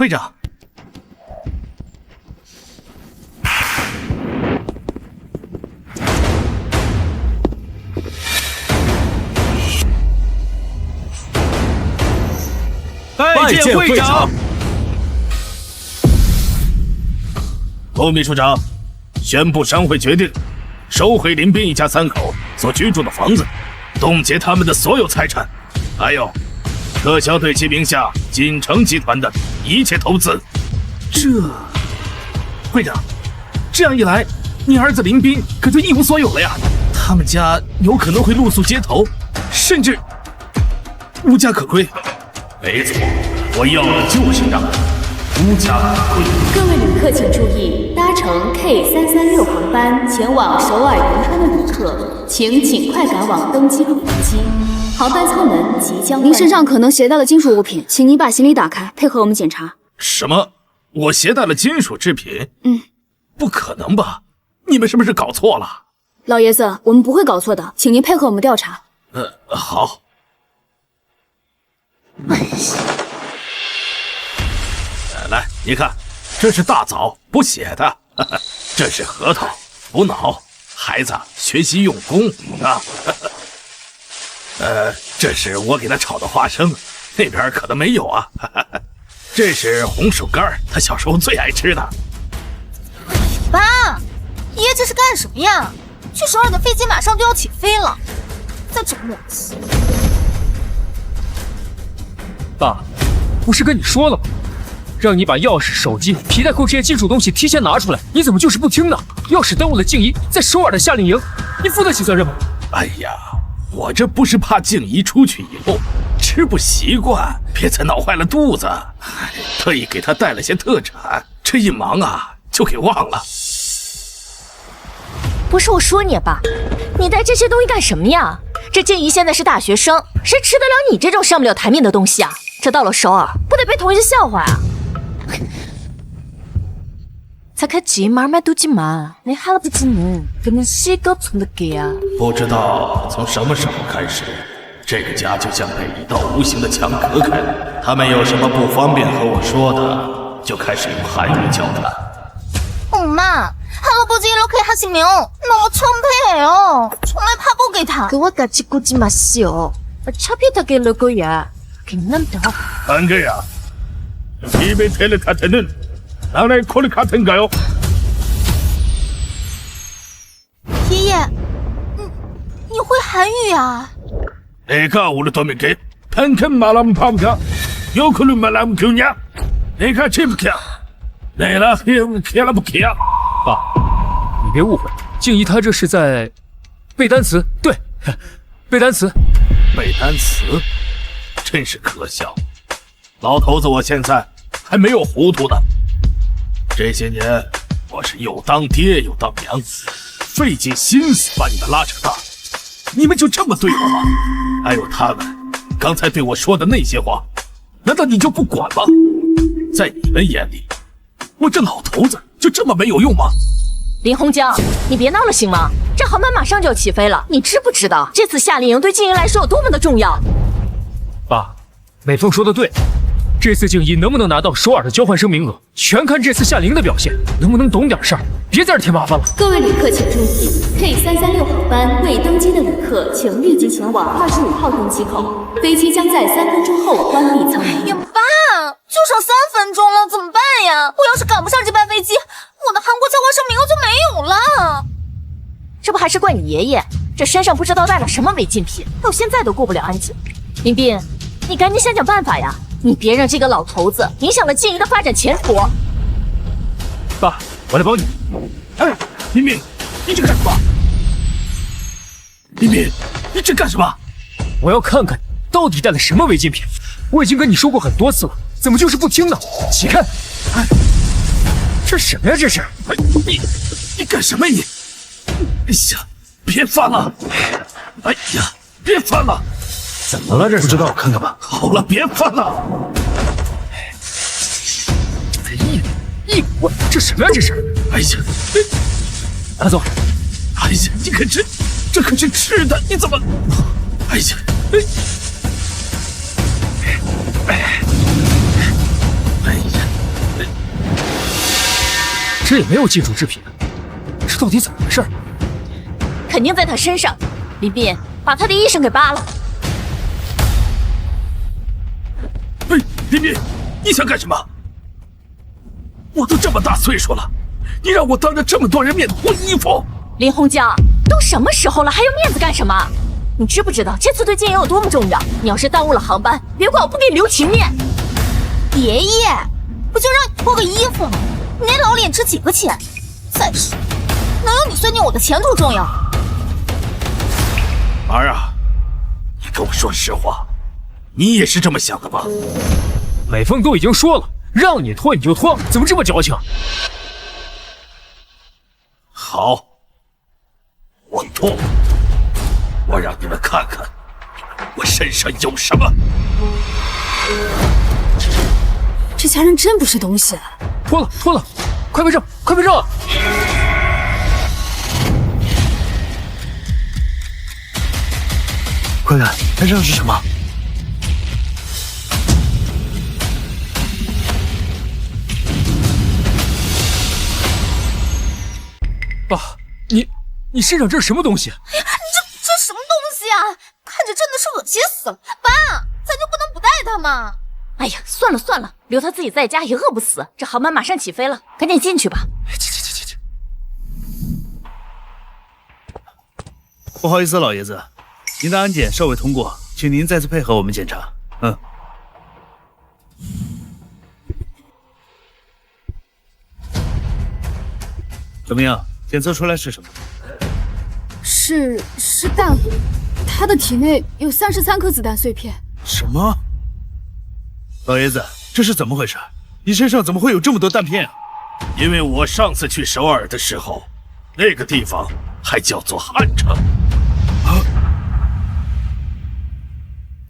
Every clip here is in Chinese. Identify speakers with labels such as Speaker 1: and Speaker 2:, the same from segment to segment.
Speaker 1: 会长。拜见会长。
Speaker 2: 侯秘书长，宣布商会决定收回林斌一家3口所居住的房子，冻结他们的所有财产，还有撤销对其名下锦城集团的一切投资。
Speaker 1: 会长，这样一来，你儿子林斌可就一无所有了呀！他们家有可能会露宿街头，甚至无家可归。
Speaker 2: 没错，我要的就是让无家可归。
Speaker 3: 各位旅客请注意，搭乘 K336航班前往首尔银川的旅客，请尽快赶往登机口登机。航班舱门即将。
Speaker 4: 您身上可能携带了金属物品，请您把行李打开，配合我们检查。
Speaker 2: 什么？我携带了金属制品？不可能吧？你们是不是搞错了？
Speaker 4: 老爷子，我们不会搞错的，请您配合我们调查。
Speaker 2: 好。来，你看，这是大枣补血的，这是核桃补脑，孩子学习用功啊。这是我给他炒的花生，那边可能没有啊。这是红薯干，他小时候最爱吃的。
Speaker 5: 爸，爷爷这是干什么呀？去首尔的飞机马上就要起飞了，在整我气。
Speaker 6: 爸，不是跟你说了吗？让你把钥匙、手机、皮带扣这些金属东西提前拿出来，你怎么就是不听呢？要是耽误了静怡在首尔的夏令营，你负得起责任吗？
Speaker 2: 哎呀，我这不是怕静怡出去以后吃不习惯，别再闹坏了肚子，特意给她带了些特产，这一忙啊就给忘了。
Speaker 5: 不是我说你爸，你带这些东西干什么呀？这静怡现在是大学生，谁吃得了你这种上不了台面的东西啊？这到了首尔，不得被同学笑话啊！착하지 말만 두지 마. 내 할아버지는 그냥 시겁 존댓게야.
Speaker 2: 不知道从什么时候开始，这个家就像被一道无形的墙隔开了。他们有什么不方便和我说的，就开始用韩语交谈。
Speaker 5: 엄마, 할아버지 이렇게 하시면 너무 창피해요. 정말 파국이다. 그와 같이 꽂지 마시오. 어차피 다 깨를 거야. 괜찮다.
Speaker 2: 한가야, 집에 텔레카트는 나의 콜카트인가요?
Speaker 5: 爷爷，你会韩语啊？
Speaker 2: 내가 우리 도민께 팬큰 말하면 파브가 요크는 말하면 그냐? 내가 집게 내가 해라부키야.
Speaker 6: 爸，你别误会，静怡她这是在背单词，对，背单词。
Speaker 2: 背单词，真是可笑。老头子，我现在还没有糊涂呢。这些年，我是又当爹又当娘，费尽心思把你们拉扯大，你们就这么对我吗？还有他们刚才对我说的那些话，难道你就不管吗？在你们眼里，我这老头子就这么没有用吗？
Speaker 5: 林洪江，你别闹了行吗？这航班马上就要起飞了，你知不知道这次夏令营对静怡来说有多么的重要？
Speaker 6: 爸，美凤说的对，这次静怡能不能拿到首尔的交换生名额，全看这次夏令营的表现，能不能懂点事儿，别在这添麻烦了。
Speaker 3: 各位旅客请注意 ，K336航班未登机的旅客，请立即前往25号登机口，飞机将在3分钟后关闭舱门。
Speaker 5: 呀爸，就剩3分钟了，怎么办呀？我要是赶不上这班飞机，我的韩国交换生名额就没有了。这不还是怪你爷爷，这身上不知道带了什么违禁品，到现在都过不了安检。林斌，你赶紧想想办法呀！你别让这个老头子影响了静怡的发展前途。
Speaker 6: 爸，我来帮你。
Speaker 2: 哎，林斌，你这干什么？林斌，你这干什么？
Speaker 6: 我要看看你到底带了什么违禁品。我已经跟你说过很多次了，怎么就是不听呢？起开！哎，这什么呀？这是？
Speaker 2: 哎，你干什么你？哎呀，别翻了！哎呀，别翻了！
Speaker 1: 怎么了？这是不知道，我看看吧。
Speaker 2: 好了，别翻了！
Speaker 6: 一股，这什么呀？这是？
Speaker 2: 哎呀，
Speaker 6: 拿走！
Speaker 2: 哎呀，你可这可是吃的，你怎么？哎呀，哎呀！
Speaker 6: 这也没有金属制品，这到底怎么回事？
Speaker 5: 肯定在他身上。林斌，把他的衣裳给扒了。
Speaker 2: 哎，林斌，你想干什么？我都这么大岁数了，你让我当着这么多人面脱衣服？
Speaker 5: 林洪江，都什么时候了，还要面子干什么？你知不知道这次对剑爷有多么重要？你要是耽误了航班，别怪我不给你留情面。
Speaker 7: 爷爷，不就让你脱个衣服吗？你那老脸值几个钱？再说，能有你孙女我的前途重要？
Speaker 2: 儿啊，你跟我说实话，你也是这么想的吧？
Speaker 6: 美凤都已经说了，让你脱你就脱，怎么这么矫情？
Speaker 2: 好，我脱，我让你们看看我身上有什么。
Speaker 4: 这家人真不是东西。
Speaker 6: 脱了，脱了，快备证，快备证！
Speaker 8: 快看，身上是什么？
Speaker 6: 爸，你身上这是什么东西？
Speaker 7: 这什么东西啊？看着真的是恶心死了！爸，咱就不能不带他吗？
Speaker 5: 哎呀，算了算了，留他自己在家也饿不死。这航班马上起飞了，赶紧进去吧。
Speaker 6: 去！
Speaker 8: 不好意思，老爷子，您的安检尚未通过，请您再次配合我们检查。怎么样？检测出来是什么？
Speaker 4: 是弹核，他的体内有33颗子弹碎片。
Speaker 8: 什么？老爷子，这是怎么回事？你身上怎么会有这么多弹片啊？
Speaker 2: 因为我上次去首尔的时候，那个地方还叫做汉城。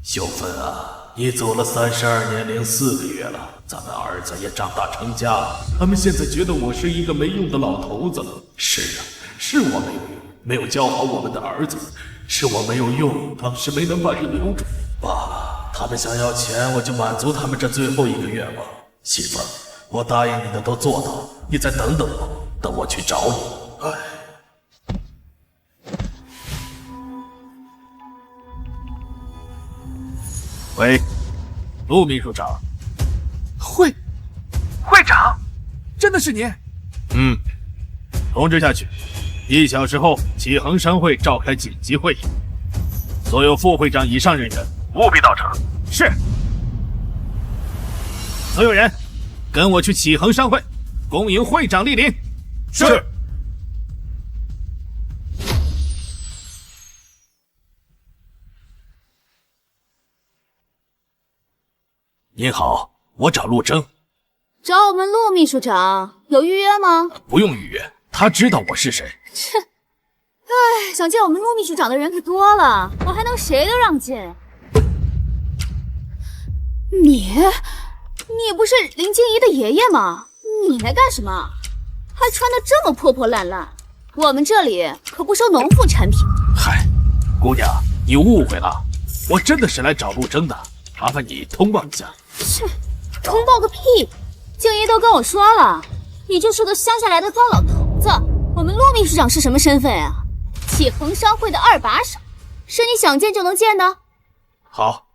Speaker 2: 秀芬啊，你走了32年零4个月了，咱们儿子也长大成家了，他们现在觉得我是一个没用的老头子。是啊，是我没有用，没有教好我们的儿子，是我没有用，当时没能把你留住。爸，他们想要钱，我就满足他们这最后一个愿望。媳妇儿，我答应你的都做到，你再等等我，等我去找你。哎。喂，陆秘书长。
Speaker 1: 会长，真的是您？
Speaker 2: 通知下去，1小时后启恒商会召开紧急会议，所有副会长以上人员务必到场。是。所有人，跟我去启恒商会，恭迎会长莅临。是。您好，我找陆征。
Speaker 4: 找我们陆秘书长，有预约吗？
Speaker 2: 不用预约，他知道我是谁。
Speaker 4: 切，哎，想见我们陆秘书长的人可多了，我还能谁都让进？你不是林静怡的爷爷吗？你来干什么？还穿得这么破破烂烂？我们这里可不收农副产品。
Speaker 2: 嗨，姑娘，你误会了，我真的是来找陆征的，麻烦你通报一下。
Speaker 4: 切，通报个屁！静怡都跟我说了，你就是个乡下来的糟老头子。我们陆秘书长是什么身份啊？启恒商会的2把手，是你想见就能见的？
Speaker 2: 好，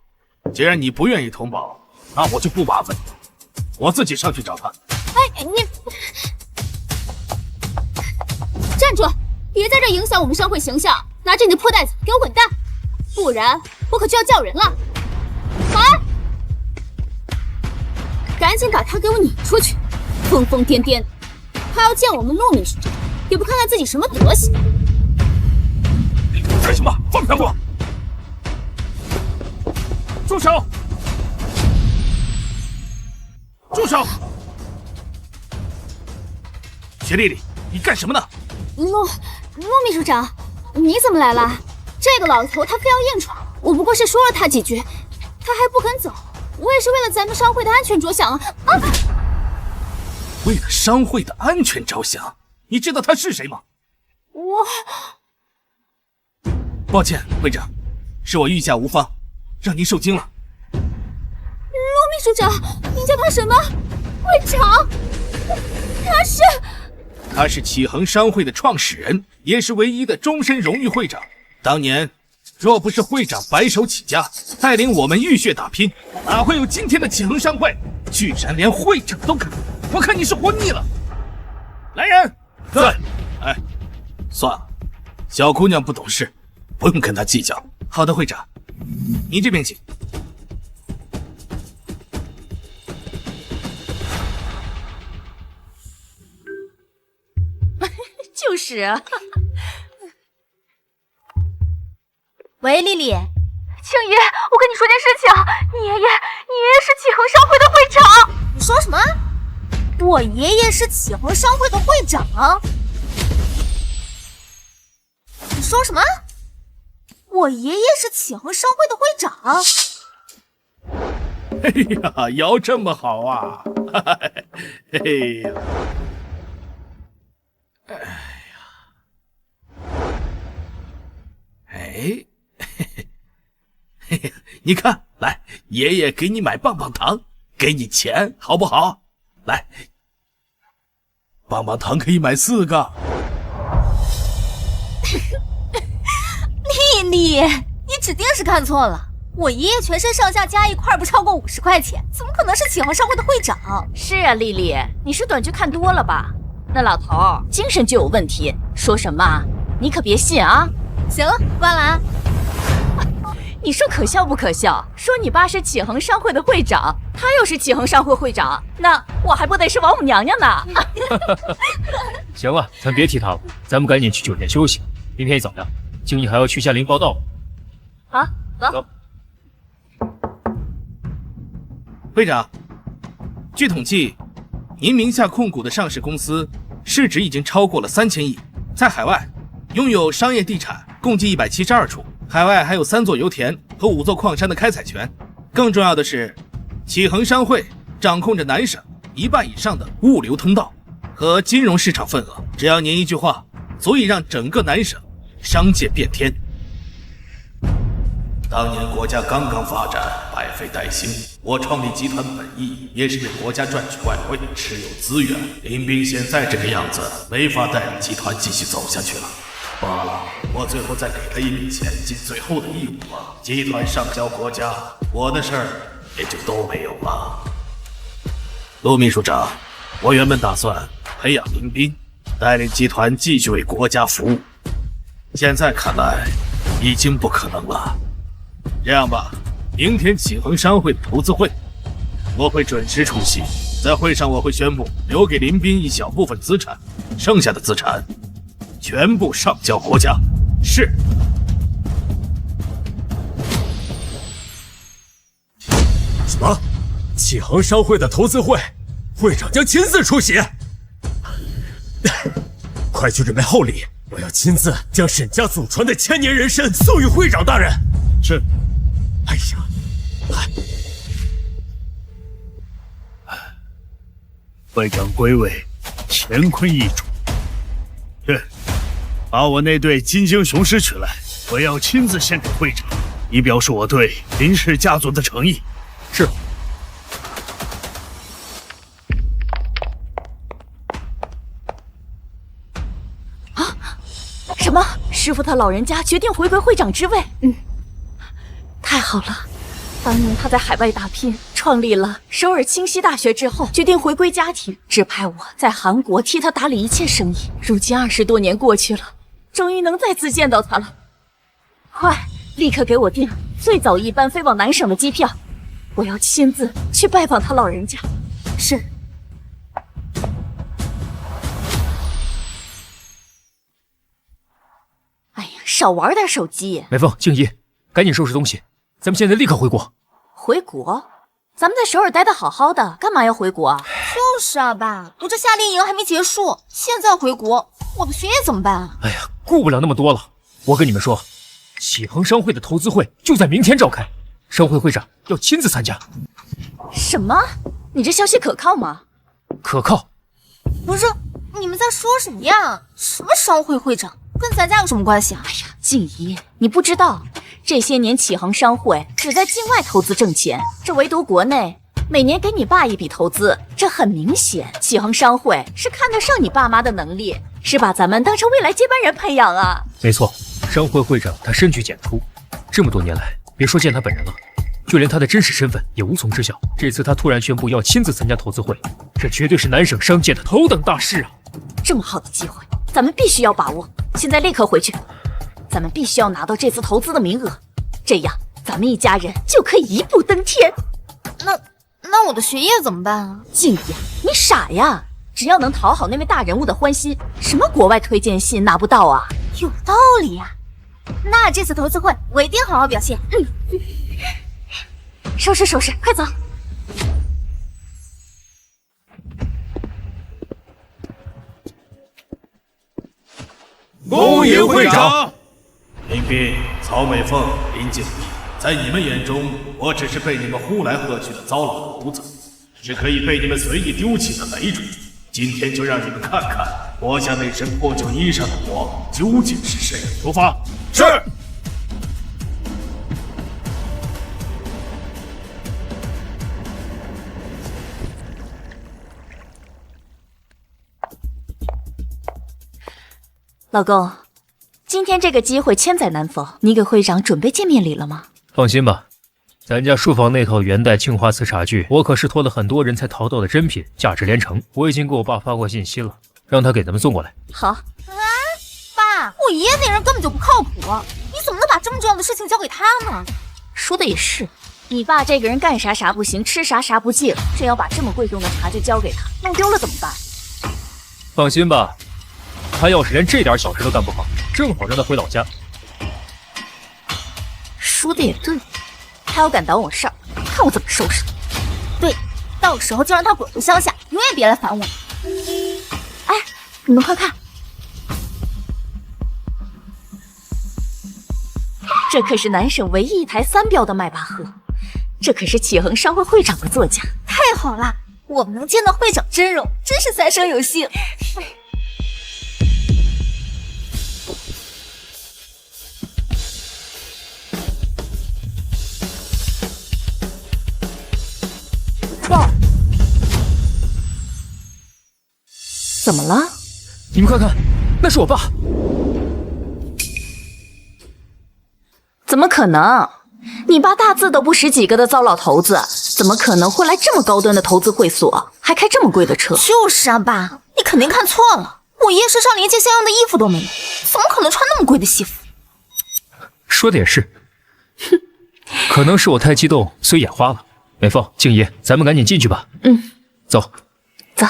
Speaker 2: 既然你不愿意通报，那我就不麻烦你了，我自己上去找他。
Speaker 4: 哎，你站住！别在这影响我们商会形象，拿着你的破袋子给我滚蛋，不然我可就要叫人了。保安，赶紧把他给我撵出去！疯疯癫癫，还要见我们陆秘书长，也不看看自己什么德行。
Speaker 2: 干什么？放开我！住手！住手！雪莉莉，你干什么呢？
Speaker 4: 陆秘书长，你怎么来了？这个老头他非要硬闯，我不过是说了他几句，他还不肯走。我也是为了咱们商会的安全着想啊！
Speaker 2: 为了商会的安全着想，你知道他是谁吗？抱歉，会长，是我御驾无方，让您受惊了。
Speaker 4: 陆秘书长，您叫他什么？会长，他是
Speaker 1: 他是启恒商会的创始人，也是唯一的终身荣誉会长。当年若不是会长白手起家，带领我们浴血打拼，哪会有今天的启恒商会？居然连会长都敢！我看你是活腻了。来人，
Speaker 2: 在。
Speaker 1: 哎，算了，小姑娘不懂事，不用跟她计较。好的，会长，你这边请。
Speaker 5: 就是啊。喂，丽丽，
Speaker 7: 庆爷，我跟你说件事情，你爷爷是启恒商会的会长。
Speaker 5: 你说什么？我爷爷是启恒商会的会长？你说什么？我爷爷是启恒商会的会长？
Speaker 1: 哎呀，摇这么好啊！嘿呀，哎呀，哎，嘿嘿，你看，来，爷爷给你买棒棒糖，给你钱，好不好？来，棒棒糖可以买4个。
Speaker 5: 丽丽，你指定是看错了。我爷爷全身上下加一块不超过50块钱，怎么可能是启恒商会的会长？
Speaker 7: 是啊，丽丽，你是短剧看多了吧？那老头精神就有问题，说什么你可别信啊！
Speaker 5: 行了，关了啊。
Speaker 7: 你说可笑不可笑？说你爸是启恒商会的会长，他又是启恒商会会长，那我还不得是王母娘娘呢？
Speaker 6: 行了，咱别提他了，咱们赶紧去酒店休息。明天一早呀，经理还要去夏林报道。
Speaker 7: 好，走。
Speaker 1: 会长，据统计，您名下控股的上市公司市值已经超过了3000亿，在海外拥有商业地产共计172处，海外还有3座油田和5座矿山的开采权。更重要的是，启恒商会掌控着南省1半以上的物流通道和金融市场份额。只要您一句话，足以让整个南省商界变天。当年国家刚刚发展，百废待兴，我创立集团本意也是为国家赚取外汇，持有资源。林斌现在这个样子，没法带领集团继续走下去了。罢了，我最后再给他一笔钱，尽最后的义务吧。集团上交国家，我的事儿也就都没有了。陆秘书长，我原本打算培养林斌，带领集团继续为国家服务，现在看来已经不可能了。这样吧，明天启恒商会的投资会，我会准时出席。在会上，我会宣布留给林斌一小部分资产，剩下的资产全部上交国家。是。
Speaker 9: 什么？启恒商会的投资会，会长将亲自出席。快去准备厚礼，我要亲自将沈家祖传的千年人参送与会长大人。
Speaker 8: 是。
Speaker 9: 哎呀，
Speaker 8: 会长归位，乾坤易主。去，把我那对金睛雄狮取来，我要亲自献给会长，以表示我对林氏家族的诚意。
Speaker 6: 是。
Speaker 7: 啊？什么？师傅他老人家决定回归会长之位？太好了！当年他在海外打拼，创立了首尔清溪大学之后，决定回归家庭，指派我在韩国替他打理一切生意。如今20多年过去了，终于能再次见到他了。快，立刻给我订最早一班飞往南省的机票，我要亲自去拜访他老人家。
Speaker 5: 是。
Speaker 7: 哎呀，少玩点手机。
Speaker 6: 美凤、静怡，赶紧收拾东西，咱们现在立刻回国。
Speaker 7: 回国？咱们在首尔待得好好的，干嘛要回国啊？
Speaker 5: 就是啊，爸，我这夏令营还没结束，现在回国，我的学业怎么办啊？
Speaker 6: 哎呀，顾不了那么多了。我跟你们说，启恒商会的投资会就在明天召开，商会会长要亲自参加。
Speaker 7: 什么？你这消息可靠吗？
Speaker 6: 可靠。
Speaker 5: 不是，你们在说什么呀？什么商会会长？跟咱家有什么关系啊？
Speaker 7: 哎呀，静怡，你不知道，这些年启恒商会只在境外投资挣钱，这唯独国内每年给你爸一笔投资，这很明显，启恒商会是看得上你爸妈的能力，是把咱们当成未来接班人培养啊。
Speaker 6: 没错，商会会长他深具简出，这么多年来，别说见他本人了，就连他的真实身份也无从知晓。这次他突然宣布要亲自参加投资会，这绝对是南省商界的头等大事啊！
Speaker 7: 这么好的机会，咱们必须要把握。现在立刻回去，咱们必须要拿到这次投资的名额，这样咱们一家人就可以一步登天。
Speaker 5: 那我的学业怎么办啊？
Speaker 7: 静言，你傻呀！只要能讨好那位大人物的欢心，什么国外推荐信拿不到啊？
Speaker 5: 有道理呀。那这次投资会我一定好好表现。
Speaker 7: 收拾收拾，快走。
Speaker 2: 恭迎会长。
Speaker 1: 林斌、曹美凤、林静怡，在你们眼中，我只是被你们呼来喝去的糟老头子，是可以被你们随意丢弃的累赘。今天就让你们看看，脱下那身破旧衣裳的我究竟是谁。出发。
Speaker 2: 是。
Speaker 7: 老公，今天这个机会千载难逢，你给会长准备见面礼了吗？
Speaker 6: 放心吧，咱家书房那套元代青花瓷茶具，我可是托了很多人才淘到的珍品，价值连城。我已经给我爸发过信息了，让他给咱们送过来。
Speaker 7: 好。
Speaker 5: 爸，我爷爷那人根本就不靠谱，你怎么能把这么重要的事情交给他呢？
Speaker 7: 说的也是，你爸这个人干啥啥不行，吃啥啥不进，真要把这么贵重的茶具交给他，弄丢了怎么办？
Speaker 6: 放心吧，他要是连这点小事都干不好，正好让他回老家。
Speaker 7: 说的也对，他要敢挡我事儿，看我怎么收拾他。
Speaker 5: 对，到时候就让他滚回乡下，永远别来烦我。
Speaker 7: 哎，你们快看，这可是南省唯一一台3标的迈巴赫，这可是启恒商会会长的座驾。
Speaker 5: 太好了，我们能见到会长真容，真是3生有幸。
Speaker 7: 怎么了？
Speaker 6: 你们快看，那是我爸。
Speaker 7: 怎么可能？你爸大字都不识几个的糟老头子，怎么可能会来这么高端的投资会所，还开这么贵的车？
Speaker 5: 就是啊，爸，你肯定看错了。我爷身上连件像样的衣服都没有，怎么可能穿那么贵的西服？
Speaker 6: 说的也是，哼，可能是我太激动，所以眼花了。美凤、静怡，咱们赶紧进去吧。
Speaker 7: 嗯，
Speaker 6: 走，
Speaker 7: 走。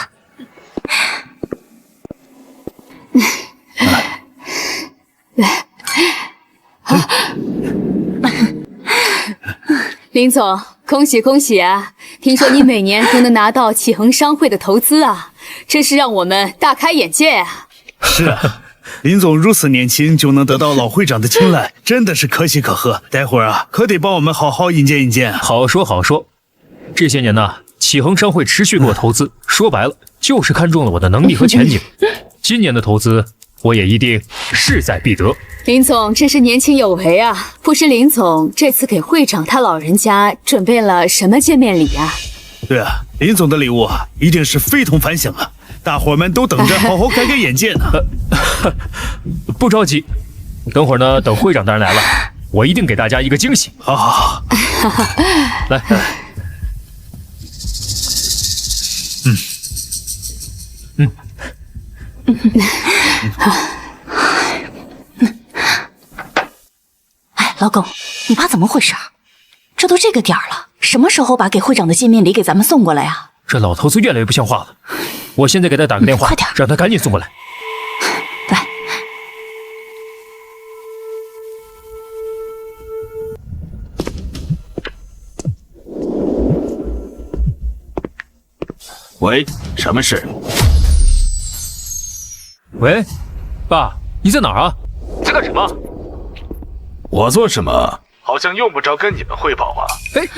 Speaker 3: 林总，恭喜恭喜啊！听说你每年都能拿到启恒商会的投资啊，真是让我们大开眼界啊！
Speaker 8: 是啊，林总如此年轻就能得到老会长的青睐，真的是可喜可贺。待会儿啊，可得帮我们好好引荐引荐。
Speaker 6: 好说好说，这些年呢，启恒商会持续给我投资，说白了就是看中了我的能力和前景。今年的投资，我也一定势在必得。
Speaker 3: 林总真是年轻有为啊！不知林总这次给会长他老人家准备了什么见面礼啊？
Speaker 8: 对啊，林总的礼物啊，一定是非同凡响啊！大伙儿们都等着好好开开眼界呢。
Speaker 6: 不着急，等会儿呢，等会长大人来了，我一定给大家一个惊喜。
Speaker 8: 好好好，
Speaker 6: 来。
Speaker 7: 哎，老公，你爸怎么回事？这都这个点儿了，什么时候把给会长的见面礼给咱们送过来啊？
Speaker 6: 这老头子越来越不像话了，我现在给他打个电话，
Speaker 7: 快点，
Speaker 6: 让他赶紧送过来。
Speaker 7: 来，
Speaker 1: 喂，什么事？
Speaker 6: 喂，爸，你在哪儿啊？在干什么？
Speaker 1: 我做什么？好像用不着跟你们汇报吧？
Speaker 6: 哎，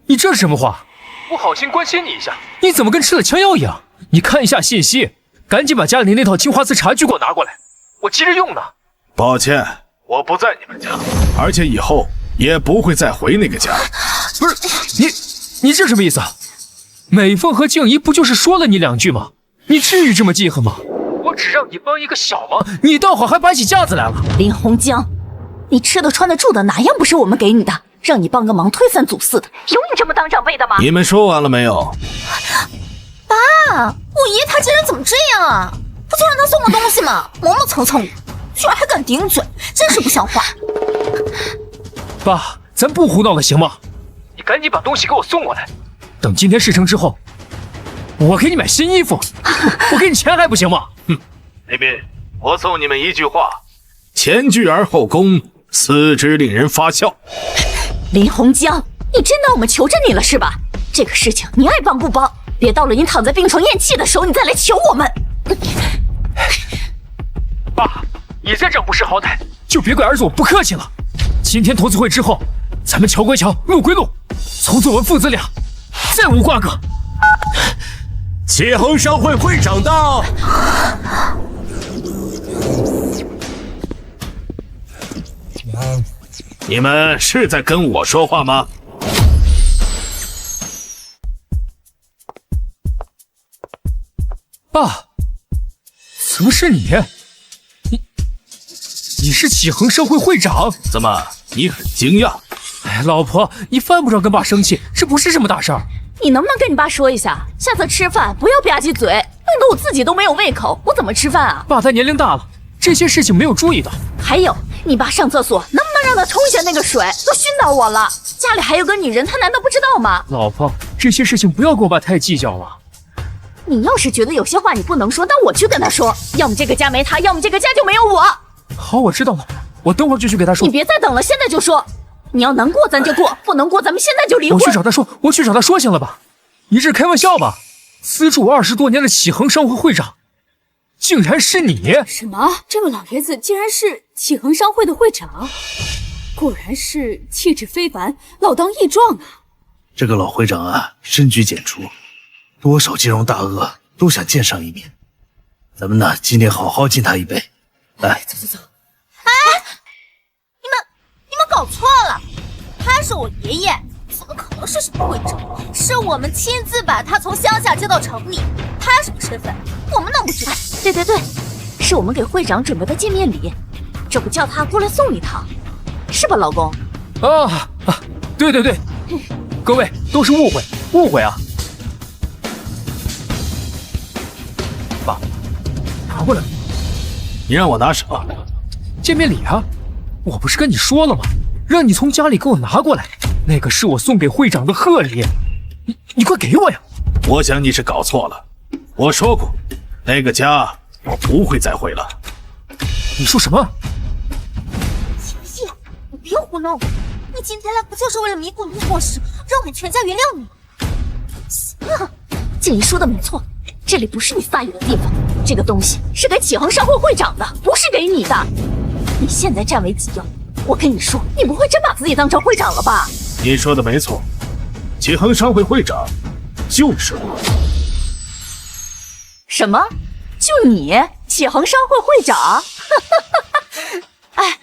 Speaker 6: 你这是什么话？我好心关心你一下，你怎么跟吃了枪药一样？你看一下信息，赶紧把家里那套青花瓷茶具给我拿过来，我急着用呢。
Speaker 1: 抱歉，我不在你们家，而且以后也不会再回那个家。
Speaker 6: 不是你这什么意思啊？美凤和静怡不就是说了你2句吗？你至于这么记恨吗？我只让你帮一个小忙，你倒好还摆起架子来了。
Speaker 7: 林洪江，你吃的穿的住的哪样不是我们给你的？让你帮个忙推三阻四的，有你这么当长辈的吗？
Speaker 1: 你们说完了没有？
Speaker 5: 爸，我爷爷他这人怎么这样啊？不就让他送个东西吗？磨磨蹭蹭的，居然还敢顶嘴，真是不像话。
Speaker 6: 爸，咱不胡闹了行吗？你赶紧把东西给我送过来，等今天事成之后，我给你买新衣服，我给你钱还不行吗？
Speaker 2: 哼，那边我送你们一句话：前倨而后恭，思之令人发笑。
Speaker 7: 林洪江，你真当我们求着你了是吧？这个事情你爱帮不帮？别到了你躺在病床咽气的时候，你再来求我们。
Speaker 6: 爸，你再这样不识好歹，就别怪儿子我不客气了。今天投资会之后，咱们桥归桥，路归路，从此我们父子俩再无瓜葛。
Speaker 9: 启恒商会会长到。
Speaker 2: 你们是在跟我说话吗？
Speaker 6: 爸，怎么是你？你是启恒商会会长？
Speaker 2: 怎么，你很惊讶？
Speaker 6: 哎，老婆，你犯不着跟爸生气，这不是什么大事儿。
Speaker 7: 你能不能跟你爸说一下，下次吃饭不要吧唧嘴，弄得我自己都没有胃口，我怎么吃饭啊？
Speaker 6: 爸他年龄大了，这些事情没有注意到。
Speaker 7: 还有，你爸上厕所能不能让他冲一下那个水？都熏到我了。家里还有个女人，他难道不知道吗？
Speaker 6: 老婆，这些事情不要跟我爸太计较了。
Speaker 7: 你要是觉得有些话你不能说，那我去跟他说。要么这个家没他，要么这个家就没有我。
Speaker 6: 好，我知道了，我等会儿就去给他说。
Speaker 7: 你别再等了，现在就说。你要能过咱就过，不能过咱们现在就离婚。
Speaker 6: 我去找他说行了吧？你这是开玩笑吧？资助20多年的启恒商会会长，竟然是你！
Speaker 3: 什么？这位老爷子竟然是启恒商会的会长，果然是气质非凡，老当益壮啊！
Speaker 8: 这个老会长啊，深居简出，多少金融大鳄都想见上一面。咱们呢，今天好好敬他一杯。来，
Speaker 3: 走。
Speaker 5: 哎，你们搞错了，他是我爷爷，怎么可能是什么会长？是我们亲自把他从乡下接到城里，他什么身份，我们能不知道？
Speaker 7: 对，是我们给会长准备的见面礼，这不叫他过来送一趟，是吧，老公？
Speaker 6: 对，各位都是误会啊！爸，拿过来。
Speaker 2: 你让我拿什么？
Speaker 6: 见面礼啊！我不是跟你说了吗？让你从家里给我拿过来，那个是我送给会长的贺礼。你快给我呀！
Speaker 2: 我想你是搞错了，我说过，那个家我不会再回了。
Speaker 6: 你说什么？
Speaker 5: 爷爷，你别胡闹！你今天来不就是为了弥补你的过失，让我们全家原谅你？
Speaker 7: 行啊，静怡说的没错，这里不是你发言的地方，这个东西是给启恒商会会长的，不是给你的。你现在占为己有，我跟你说，你不会真把自己当成会长了吧？
Speaker 2: 你说的没错，启恒商会会长就是我。
Speaker 7: 什么？就你启恒商会会长？哎，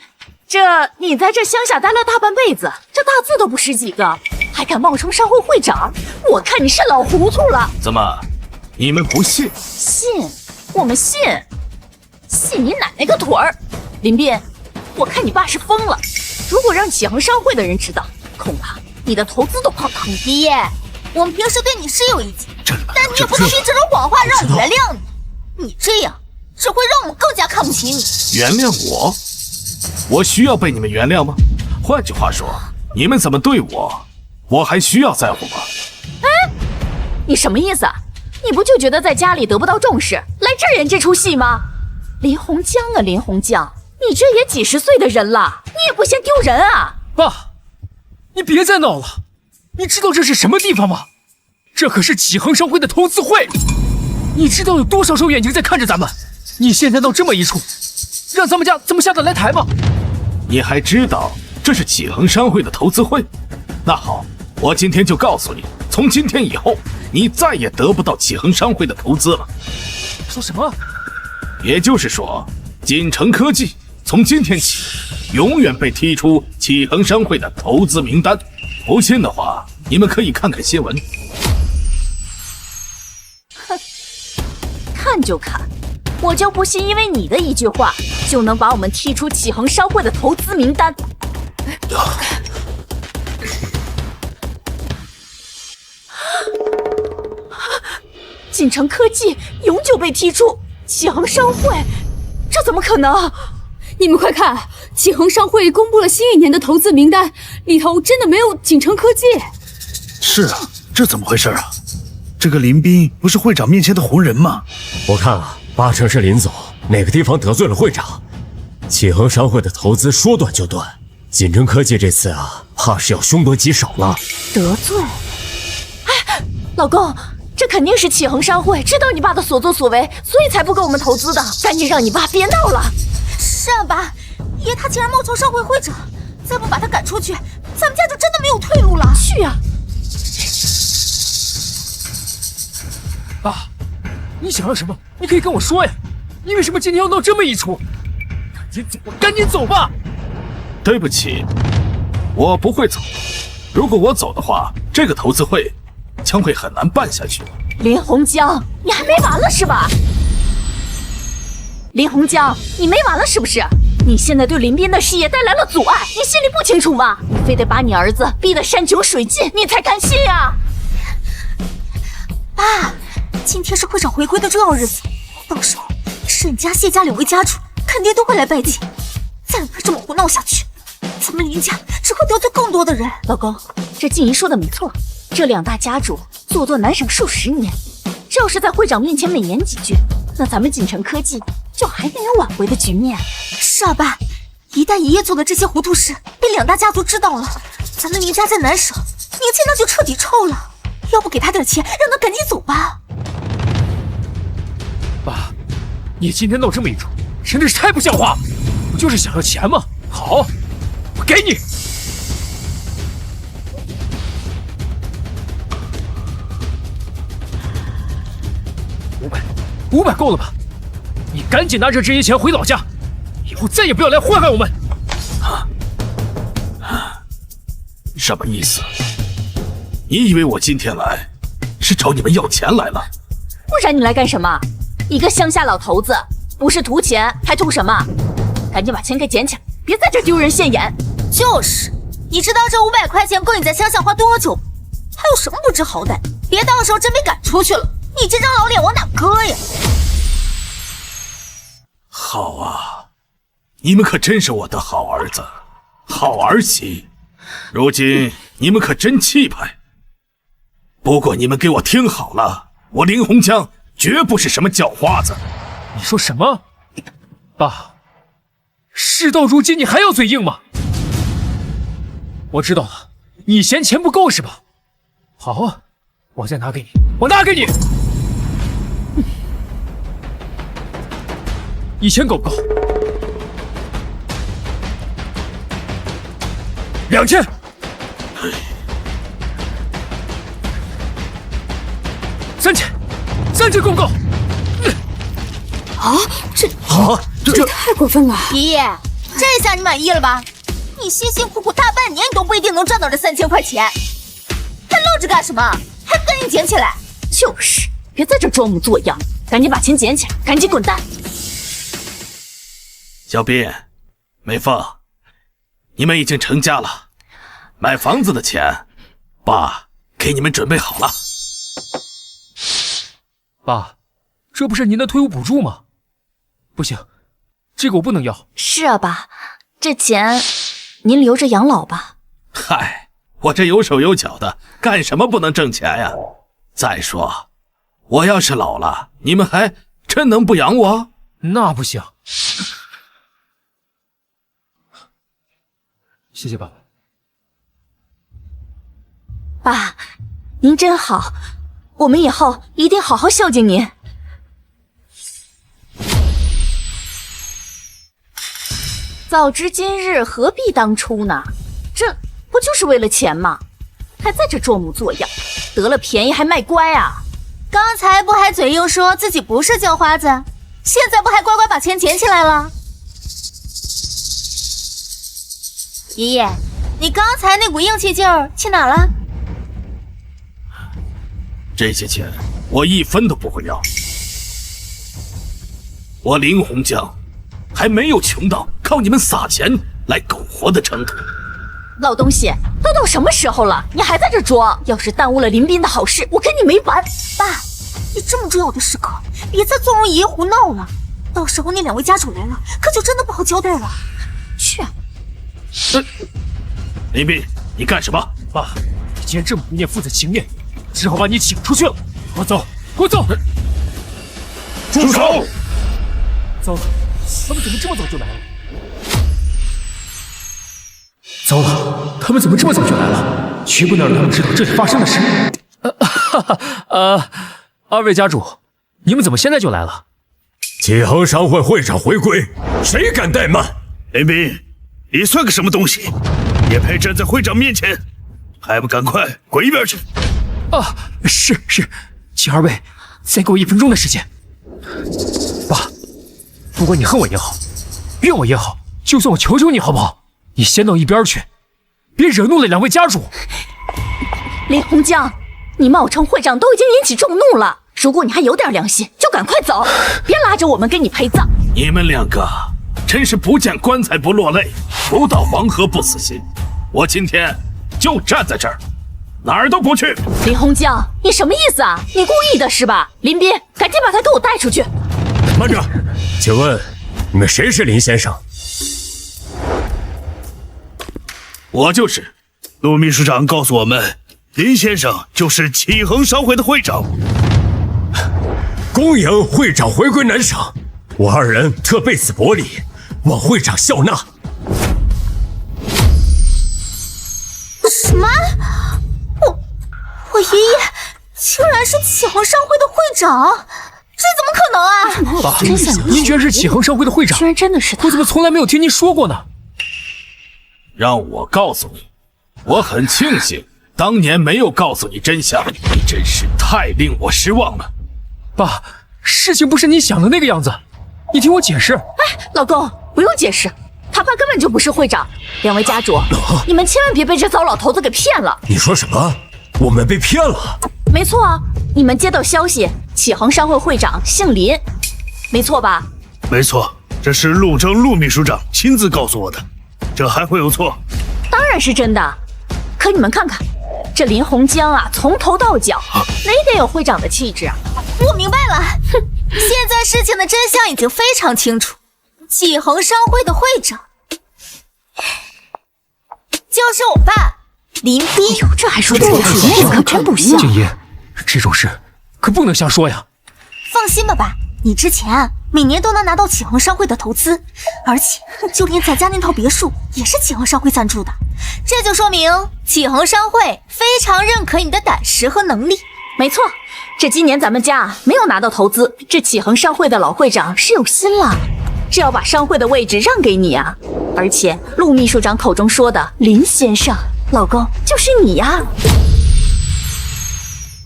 Speaker 7: 你在这乡下待了大半辈子，这大字都不识几个，还敢冒充商会会长？我看你是老糊涂了。
Speaker 2: 怎么，你们不信？
Speaker 7: 信，我们信你奶奶个腿儿！林斌，我看你爸是疯了。如果让启恒商会的人知道，恐怕你的投资都泡汤。
Speaker 5: 爷爷，我们平时对你是有意见，但你也不能凭这种谎话让我原谅你。你这样只会让我们更加看不起你。
Speaker 2: 原谅我？我需要被你们原谅吗？换句话说，你们怎么对我，我还需要在乎吗？
Speaker 7: 哎，你什么意思啊？你不就觉得在家里得不到重视，来这儿演这出戏吗？林洪江啊，林洪江，你这也几十岁的人了，你也不嫌丢人啊？
Speaker 6: 爸，你别再闹了，你知道这是什么地方吗？这可是启恒商会的投资会，你知道有多少双眼睛在看着咱们？你现在闹这么一出，让咱们家怎么下得来台吗？
Speaker 2: 你还知道这是启恒商会的投资会？那好，我今天就告诉你，从今天以后，你再也得不到启恒商会的投资了。
Speaker 6: 说什么？
Speaker 2: 也就是说，锦城科技从今天起永远被踢出启恒商会的投资名单。不信的话，你们可以看看新闻。
Speaker 7: 哼，看就看，我就不信因为你的一句话就能把我们踢出启恒商会的投资名单。锦城科技永久被踢出启恒商会，这怎么可能？
Speaker 3: 你们快看，启恒商会公布了新一年的投资名单，里头真的没有锦城科技。
Speaker 8: 是啊，这怎么回事啊？这个林斌不是会长面前的红人吗？
Speaker 9: 我看啊，8成是林总哪个地方得罪了会长，启恒商会的投资说断就断。锦城科技这次啊，怕是要凶多吉少了。
Speaker 7: 得罪？哎，老公，这肯定是启恒商会知道你爸的所作所为，所以才不给我们投资的。赶紧让你爸别闹了。
Speaker 5: 是啊，爸，爷他竟然冒充商会会长，再不把他赶出去，咱们家就真的没有退路了。
Speaker 7: 去啊！
Speaker 6: 爸，你想要什么？你可以跟我说呀。你为什么今天要闹这么一出？赶紧走吧，赶紧走吧！
Speaker 2: 对不起，我不会走。如果我走的话，这个投资会将会很难办下去。
Speaker 7: 林洪江，你还没完了是吧？林洪江，你没完了是不是？你现在对林斌的事业带来了阻碍，你心里不清楚吗？你非得把你儿子逼得山穷水尽，你才甘心呀！
Speaker 5: 爸，今天是会长回归的重要日子，到时候沈家、谢家2位家主肯定都会来拜祭，再让他这么胡闹下去，咱们林家只会得罪更多的人。
Speaker 7: 老公，这静怡说的没错，这2大家主做南省数10年，这要是在会长面前美言几句，那咱们锦城科技就还能有挽回的局面。
Speaker 5: 是啊，爸，一旦爷爷做的这些糊涂事被2大家族知道了，咱们林家在南省名气那就彻底臭了。要不给他点钱，让他赶紧走吧。
Speaker 6: 爸，你今天闹这么一出，真的是太不像话！不就是想要钱吗？好，我给你。500够了吧？你赶紧拿着这些钱回老家，以后再也不要来祸害我们。
Speaker 2: 什么意思？你以为我今天来是找你们要钱来了？
Speaker 7: 不然你来干什么？一个乡下老头子，不是图钱还图什么？赶紧把钱给捡起来，别在这丢人现眼。
Speaker 5: 就是，你知道这500块钱够你在乡下花多久？还有什么不知好歹？别到时候真被赶出去了，你这张老脸往哪搁呀？
Speaker 2: 好啊，你们可真是我的好儿子，好儿媳。如今你们可真气派。不过你们给我听好了，我林洪江绝不是什么叫花子。
Speaker 6: 你说什么？爸，事到如今你还要嘴硬吗？我知道了，你嫌钱不够是吧？好啊，我再拿给你，我拿给你。1000够不够？2000。3000够不够？
Speaker 3: 啊，这太过分了！
Speaker 5: 爷爷，这下你满意了吧？你辛辛苦苦大半年，你都不一定能赚到这3000块钱，还愣着干什么？还不赶紧捡起来！
Speaker 7: 就是，别在这装模作样，赶紧把钱捡起来，赶紧滚蛋！
Speaker 2: 小斌、美凤，你们已经成家了，买房子的钱，爸给你们准备好了。
Speaker 6: 爸，这不是您的退伍补助吗？不行，这个我不能要。
Speaker 7: 是啊，爸，这钱您留着养老吧。
Speaker 2: 嗨，我这有手有脚的，干什么不能挣钱呀？再说，我要是老了，你们还真能不养我？
Speaker 6: 那不行。谢谢爸爸。
Speaker 7: 爸，您真好，我们以后一定好好孝敬您。早知今日，何必当初呢？这不就是为了钱吗？还在这装模作样，得了便宜还卖乖啊！
Speaker 5: 刚才不还嘴硬说自己不是叫花子，现在不还乖乖把钱捡起来了？爷爷，你刚才那股硬气劲儿去哪了？
Speaker 2: 这些钱我一分都不会要。我林洪江还没有穷到靠你们撒钱来苟活的程度。
Speaker 7: 老东西，都到什么时候了，你还在这装？要是耽误了林斌的好事，我跟你没完！
Speaker 5: 爸，你这么重要的时刻，别再纵容爷爷胡闹了。到时候那2位家主来了，可就真的不好交代了。去。
Speaker 2: 林斌，你干什么？
Speaker 6: 爸，你既然这么不念父子情面，只好把你请出去了。给我走，给我走！
Speaker 2: 住手！
Speaker 6: 糟了，他们怎么这么早就来了？糟了，他们怎么这么早就来了？绝不能让他们知道这里发生的事。二位家主，你们怎么现在就来了？
Speaker 9: 启恒商会会长回归，谁敢怠慢？
Speaker 8: 林斌，你算个什么东西？也配站在会长面前？还不赶快滚一边去！
Speaker 6: 啊，是，请二位再给我1分钟的时间。爸，不管你恨我也好，怨我也好，就算我求求你好不好？你先到一边去，别惹怒了2位家主。
Speaker 7: 林洪江，你冒充会长都已经引起众怒了，如果你还有点良心，就赶快走，别拉着我们给你陪葬。
Speaker 2: 你们2个真是不见棺材不落泪，不到黄河不死心。我今天就站在这儿，哪儿都不去。
Speaker 7: 林洪江，你什么意思啊？你故意的是吧？林斌，赶紧把他给我带出去。
Speaker 9: 慢着，请问你们谁是林先生？
Speaker 2: 我就是。
Speaker 8: 陆秘书长告诉我们，林先生就是启恒商会的会长。
Speaker 9: 恭迎会长回归南省，我2人特备此薄礼，望会长笑纳。
Speaker 5: 什么？我爷爷竟然是启恒商会的会长，这怎么可能啊！
Speaker 6: 爸，您居然是启恒商会的会长，
Speaker 7: 居然真的是他！
Speaker 6: 我怎么从来没有听您说过呢？
Speaker 2: 让我告诉你，我很庆幸当年没有告诉你真相，你真是太令我失望了。
Speaker 6: 爸，事情不是你想的那个样子，你听我解释。
Speaker 7: 哎，老公，不用解释，他爸根本就不是会长。2位家主，你们千万别被这糟老头子给骗了。
Speaker 9: 你说什么？我们被骗了？
Speaker 7: 没错啊，你们接到消息，启恒商会会长姓林，没错吧？
Speaker 8: 没错，这是陆征陆秘书长亲自告诉我的，这还会有错？
Speaker 7: 当然是真的。可你们看看，这林洪江啊，从头到脚哪点有会长的气质啊？
Speaker 5: 我明白了，哼，现在事情的真相已经非常清楚，启恒商会的会长就是我爸林斌。
Speaker 7: 哟，这还说自己体面，可真不像。
Speaker 6: 静怡，这种事可不能瞎说呀。
Speaker 5: 放心吧，爸，你之前每年都能拿到启恒商会的投资，而且就连咱家那套别墅也是启恒商会赞助的，这就说明启恒商会非常认可你的胆识和能力。
Speaker 7: 没错，这今年咱们家没有拿到投资，这启恒商会的老会长是有心了，这要把商会的位置让给你啊！而且陆秘书长口中说的林先生，老公就是你呀！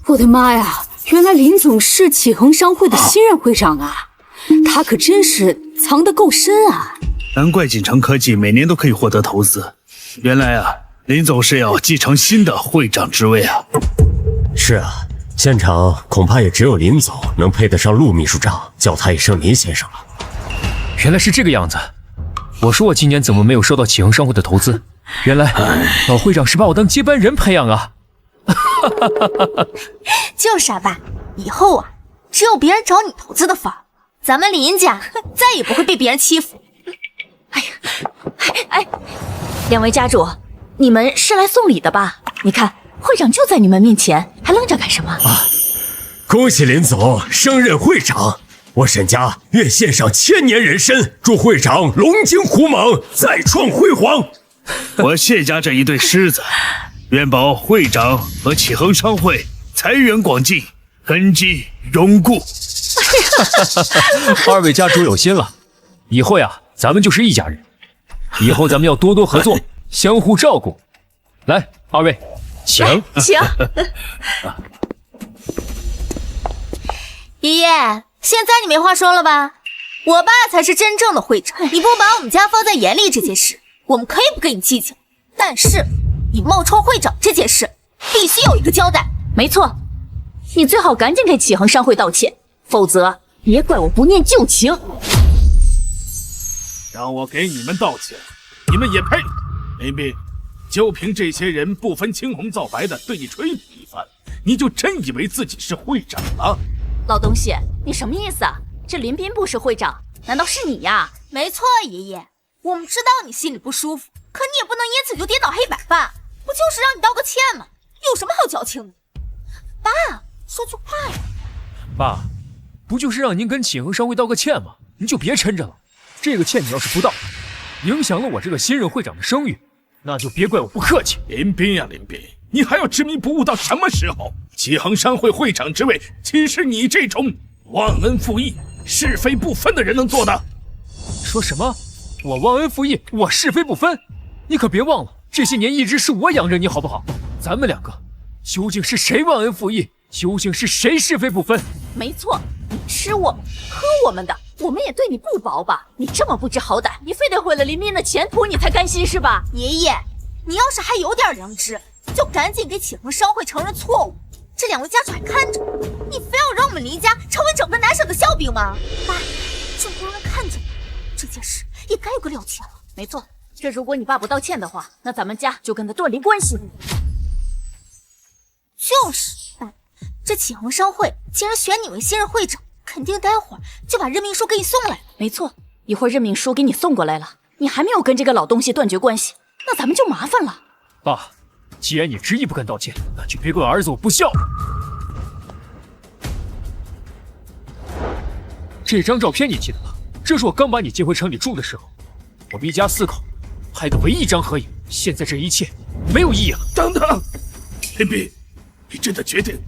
Speaker 3: 我的妈呀，原来林总是启恒商会的新任会长啊！他可真是藏得够深啊！
Speaker 8: 难怪锦城科技每年都可以获得投资，原来啊，林总是要继承新的会长之位啊！
Speaker 9: 是啊，现场恐怕也只有林总能配得上陆秘书长叫他一声林先生了。
Speaker 6: 原来是这个样子，我说我今年怎么没有收到启恒商会的投资？原来老会长是把我当接班人培养啊！
Speaker 5: 就是啊，爸，以后啊，只有别人找你投资的份儿，咱们林家再也不会被别人欺负。
Speaker 7: 哎，2位家主，你们是来送礼的吧？你看，会长就在你们面前，还愣着干什么？
Speaker 9: 啊！恭喜林总升任会长，我沈家愿献上1000年人参，祝会长龙精虎猛，再创辉煌。
Speaker 8: 我谢家这一对狮子，愿保会长和启恒商会财源广进，根基永固。
Speaker 6: 2位家主有心了，以后呀，咱们就是一家人。以后咱们要多多合作，相互照顾。来，2位，请。
Speaker 7: 请。
Speaker 5: 爷爷，现在你没话说了吧？我爸才是真正的会长，你不把我们家放在眼里这件事，我们可以不跟你计较。但是你冒充会长这件事，必须有一个交代。
Speaker 7: 没错，你最好赶紧给启恒商会道歉，否则别怪我不念旧情。
Speaker 2: 让我给你们道歉，你们也配！林斌，就凭这些人不分青红皂白的对你吹捧一番，你就真以为自己是会长了？
Speaker 7: 老东西，你什么意思啊？这林斌不是会长，难道是你呀？
Speaker 5: 没错，爷爷，我们知道你心里不舒服，可你也不能因此就颠倒黑白吧？不就是让你道个歉吗？有什么好矫情的？爸，说句话呀！
Speaker 6: 爸，不就是让您跟启恒商会道个歉吗？您就别抻着了。这个歉你要是不道，影响了我这个新任会长的声誉，那就别怪我不客气。
Speaker 2: 林斌呀，林斌，你还要执迷不悟到什么时候？启恒商会会长之位，岂是你这种忘恩负义、是非不分的人能做的？
Speaker 6: 说什么？我忘恩负义，我是非不分？你可别忘了，这些年一直是我养着你，好不好？咱们两个究竟是谁忘恩负义？究竟是谁是非不分？
Speaker 7: 没错，你吃我们喝我们的，我们也对你不薄吧？你这么不知好歹，你非得毁了林斌的前途，你才甘心是吧？
Speaker 5: 爷爷，你要是还有点良知，就赶紧给启恒商会承认错误。这两位家主还看着，你非要让我们林家成为整个南省的笑柄吗？爸，这么多人看着你，这件事也该有个了结了。
Speaker 7: 没错，这如果你爸不道歉的话，那咱们家就跟他断离关系。
Speaker 5: 就是，爸，这启恒商会既然选你为新任会长，肯定待会儿就把任命书给你送来了。
Speaker 7: 没错，一会儿任命书给你送过来了，你还没有跟这个老东西断绝关系，那咱们就麻烦了。
Speaker 6: 爸，既然你执意不肯道歉，那就别怪儿子我不孝了。这张照片你记得吧？这是我刚把你接回城里住的时候，我们一家4口拍的唯一一张合影。现在这一切没有意义了。
Speaker 2: 等等，林斌，你真的决定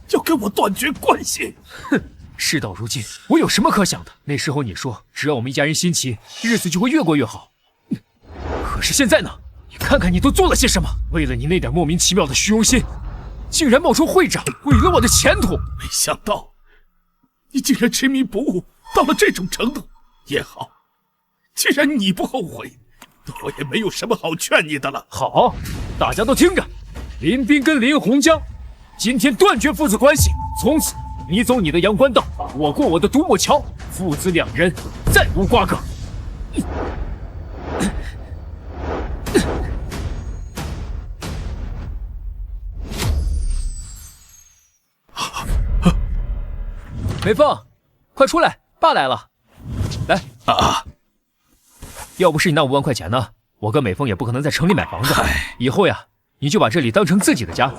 Speaker 2: 要跟我断绝关系？
Speaker 6: 哼，事到如今，我有什么可想的？那时候你说，只要我们一家人心齐，日子就会越过越好。可是现在呢？你看看你都做了些什么？为了你那点莫名其妙的虚荣心，竟然冒充会长，毁了我的前途。
Speaker 2: 没想到你竟然执迷不悟到了这种程度。也好，既然你不后悔，我也没有什么好劝你的了。
Speaker 6: 好，大家都听着，林斌跟林洪江今天断绝父子关系，从此你走你的阳关道，我过我的独木桥，父子两人再无瓜葛。美凤，快出来，爸来了。来
Speaker 2: 啊！
Speaker 6: 要不是你那5万块钱呢，我跟美凤也不可能在城里买房子。以后呀，你就把这里当成自己的家。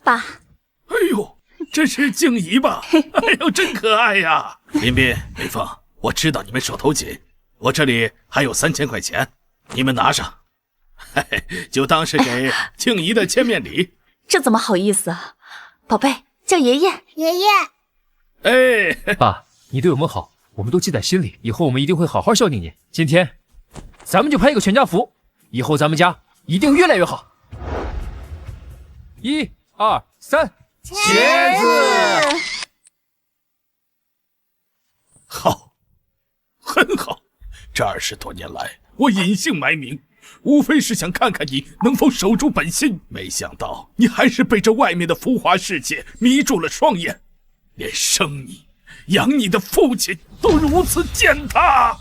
Speaker 7: 爸，
Speaker 2: 哎呦，这是静怡吧？哎呦，真可爱呀！林斌、美凤，我知道你们手头紧，我这里还有3000块钱，你们拿上，嘿嘿，就当是给静怡的见面礼。
Speaker 7: 这怎么好意思啊，宝贝，叫爷爷。
Speaker 5: 爷爷，
Speaker 2: 哎，
Speaker 6: 爸，你对我们好，我们都记在心里，以后我们一定会好好孝敬你。今天，咱们就拍一个全家福，以后咱们家一定越来越好。1、2、3，茄子！
Speaker 2: 好，很好。这20多年来，我隐姓埋名，无非是想看看你能否守住本心。没想到你还是被这外面的浮华世界迷住了双眼，连生你、养你的父亲都如此践踏。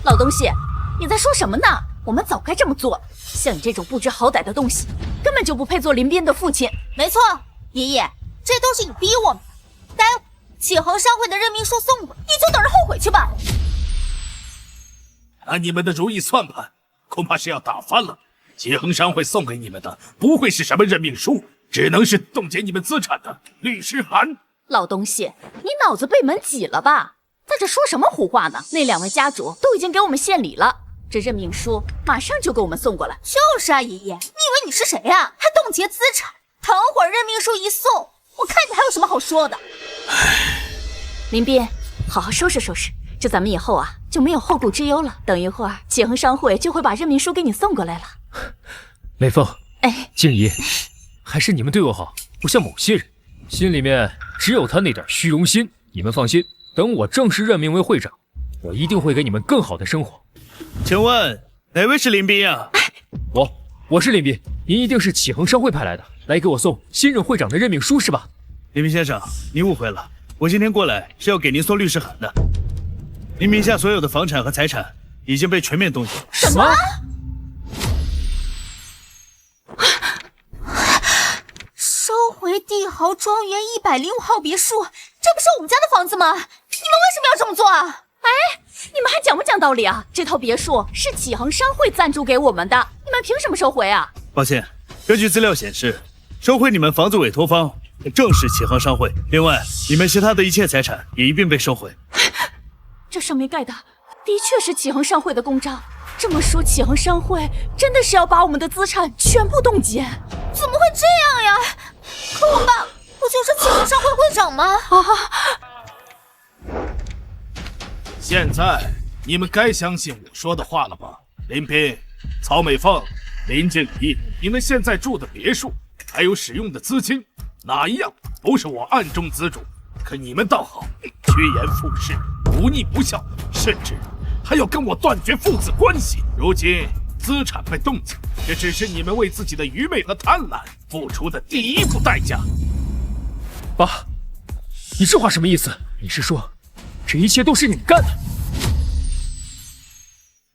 Speaker 7: 老东西，你在说什么呢？我们早该这么做了。像你这种不知好歹的东西，根本就不配做林斌的父亲。
Speaker 5: 没错，爷爷，这都是你逼我们。待会启恒商会的任命书送过来，你就等着后悔去吧。
Speaker 2: 按你们的如意算盘，恐怕是要打翻了。启恒商会送给你们的不会是什么任命书，只能是冻结你们资产的律师函。
Speaker 7: 老东西，你脑子被门挤了吧？在这说什么胡话呢？那2位家主都已经给我们献礼了，这任命书马上就给我们送过来。
Speaker 5: 就是啊，爷爷，你以为你是谁呀？还冻结资产？等会儿任命书一送，我看你还有什么好说的。
Speaker 7: 林斌，好好收拾收拾，这咱们以后啊就没有后顾之忧了。等一会儿启恒商会就会把任命书给你送过来了。
Speaker 6: 美凤，
Speaker 7: 哎，
Speaker 6: 静怡，还是你们对我好，不像某些人，心里面只有他那点虚荣心。你们放心，等我正式任命为会长，我一定会给你们更好的生活。
Speaker 8: 请问哪位是林斌啊？
Speaker 6: 我是林斌，您一定是启恒商会派来的，来给我送新任会长的任命书是吧？
Speaker 8: 林明先生，您误会了，我今天过来是要给您送律师函的。您名下所有的房产和财产已经被全面冻结。
Speaker 7: 什么？
Speaker 5: 收回帝豪庄园105号别墅，这不是我们家的房子吗？你们为什么要这么做啊？
Speaker 7: 哎，你们还讲不讲道理啊？这套别墅是启恒商会赞助给我们的，你们凭什么收回啊？
Speaker 8: 抱歉，根据资料显示，收回你们房子委托方正是启恒商会，另外你们其他的一切财产也一并被收回。
Speaker 7: 这上面盖的的确是启恒商会的公章，这么说启恒商会真的是要把我们的资产全部冻结？
Speaker 5: 怎么会这样呀？可我爸不就是启恒商会会长吗？
Speaker 2: 现在你们该相信我说的话了吧？林斌、曹美凤、林静怡，你们现在住的别墅还有使用的资金，哪一样不是我暗中资助？可你们倒好，趋炎附势，不逆不孝，甚至还要跟我断绝父子关系。如今资产被冻结，这只是你们为自己的愚昧和贪婪付出的第一步代价。
Speaker 6: 爸，你这话什么意思？你是说这一切都是你干的？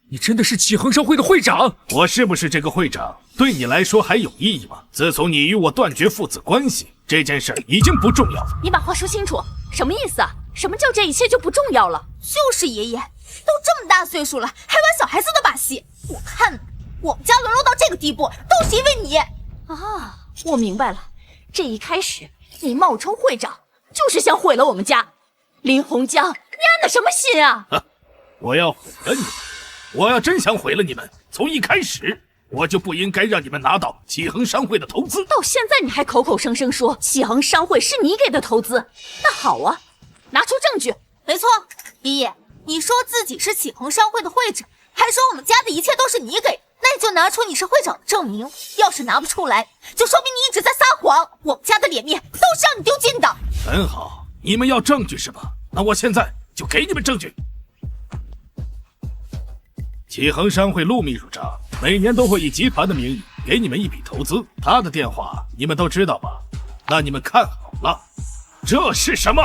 Speaker 6: 你真的是启恒商会的会长？
Speaker 2: 我是不是这个会长，对你来说还有意义吗？自从你与我断绝父子关系，这件事已经不重要了。
Speaker 7: 你把话说清楚，什么意思啊？什么叫这一切就不重要了？
Speaker 5: 就是爷爷，都这么大岁数了，还玩小孩子的把戏。我看我们家沦落到这个地步，都是因为你
Speaker 7: 啊！我明白了，这一开始你冒充会长，就是想毁了我们家。林洪江，你安的什么心啊？
Speaker 2: 我要毁了你们！我要真想毁了你们，从一开始我就不应该让你们拿到启恒商会的投资。
Speaker 7: 到现在你还口口声声说启恒商会是你给的投资，那好啊，拿出证据。
Speaker 5: 没错，爷爷，你说自己是启恒商会的会长，还说我们家的一切都是你给，那你就拿出你是会长的证明。要是拿不出来，就说明你一直在撒谎，我们家的脸面都是让你丢尽的。
Speaker 2: 很好，你们要证据是吧？那我现在就给你们证据。启恒商会陆秘书长每年都会以集团的名义给你们一笔投资，他的电话你们都知道吧？那你们看好了，这是什么？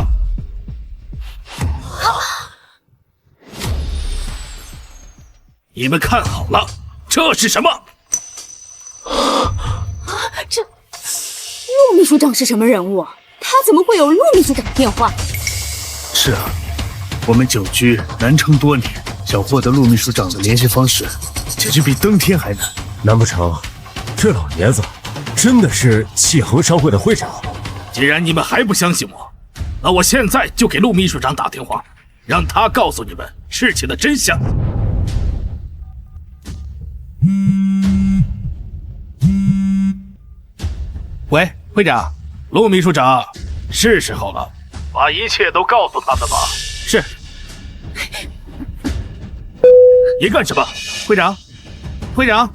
Speaker 2: 你们看好了，这是什么？
Speaker 7: 这
Speaker 4: 陆秘书长是什么人物啊？他怎么会有陆秘书长的电话？
Speaker 8: 是啊，我们久居南城多年，想获得陆秘书长的联系方式，简直比登天还难。
Speaker 9: 难不成这老爷子真的是启恒商会的会长？
Speaker 2: 既然你们还不相信我，那我现在就给陆秘书长打电话，让他告诉你们事情的真相。喂，会长，陆秘书长，是时候了，把一切都告诉他们吧。是。你干什么？会长，会长。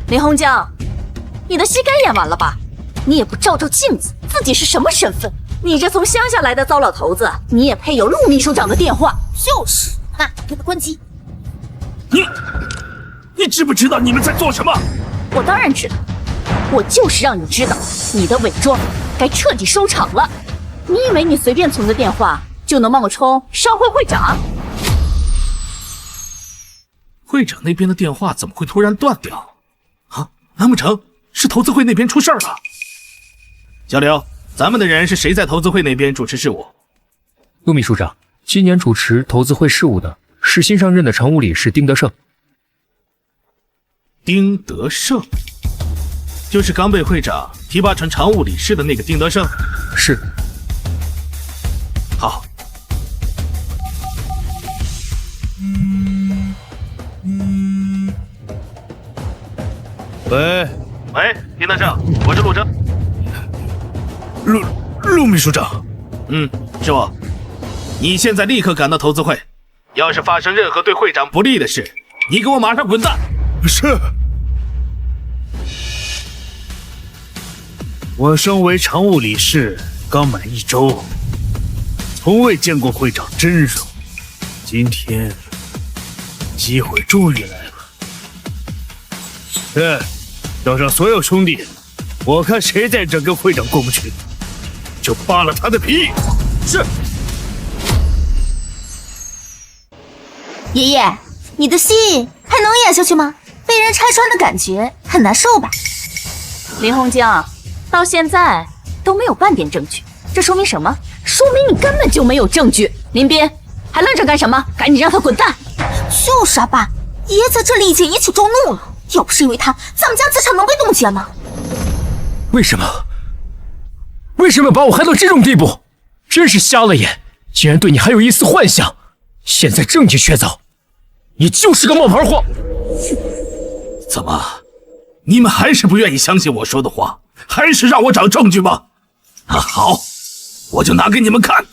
Speaker 7: 林洪江，你的戏该演完了吧？你也不照照镜子，自己是什么身份？你这从乡下来的糟老头子，你也配有陆秘书长的电话？
Speaker 5: 就是啊，给他关机。
Speaker 2: 你知不知道你们在做什么？
Speaker 7: 我当然知道，我就是让你知道，你的伪装该彻底收场了。你以为你随便存个电话就能冒充商会会长？
Speaker 2: 会长那边的电话怎么会突然断掉？啊，难不成是投资会那边出事了？小刘，咱们的人是谁在投资会那边主持事务？
Speaker 6: 陆秘书长，今年主持投资会事务的是新上任的常务理事丁德胜。
Speaker 2: 丁德胜，就是刚被会长提拔成常务理事的那个丁德胜。
Speaker 6: 是。
Speaker 2: 好。
Speaker 8: 喂，
Speaker 2: 丁德胜，我是陆征。
Speaker 8: 陆秘书长。
Speaker 2: 是我。你现在立刻赶到投资会，要是发生任何对会长不利的事，你给我马上滚蛋。
Speaker 8: 是。我身为常务理事刚满1周，从未见过会长真容，今天机会终于来了。叫上所有兄弟，我看谁在这跟会长过不去。就扒了他的皮。
Speaker 6: 是。
Speaker 5: 爷爷，你的戏还能演下去吗？被人拆穿的感觉很难受吧？
Speaker 7: 林洪江，到现在都没有半点证据，这说明什么？说明你根本就没有证据。林斌，还愣着干什么？赶紧让他滚蛋！
Speaker 5: 就是啊，爸，爷爷在这里已经引起众怒了，要不是因为他，咱们家资产能被冻结吗？
Speaker 6: 为什么？为什么把我害到这种地步？真是瞎了眼！竟然对你还有一丝幻想，现在证据确凿，你就是个冒牌货！
Speaker 2: 怎么，你们还是不愿意相信我说的话，还是让我找证据吗？啊，好，我就拿给你们看。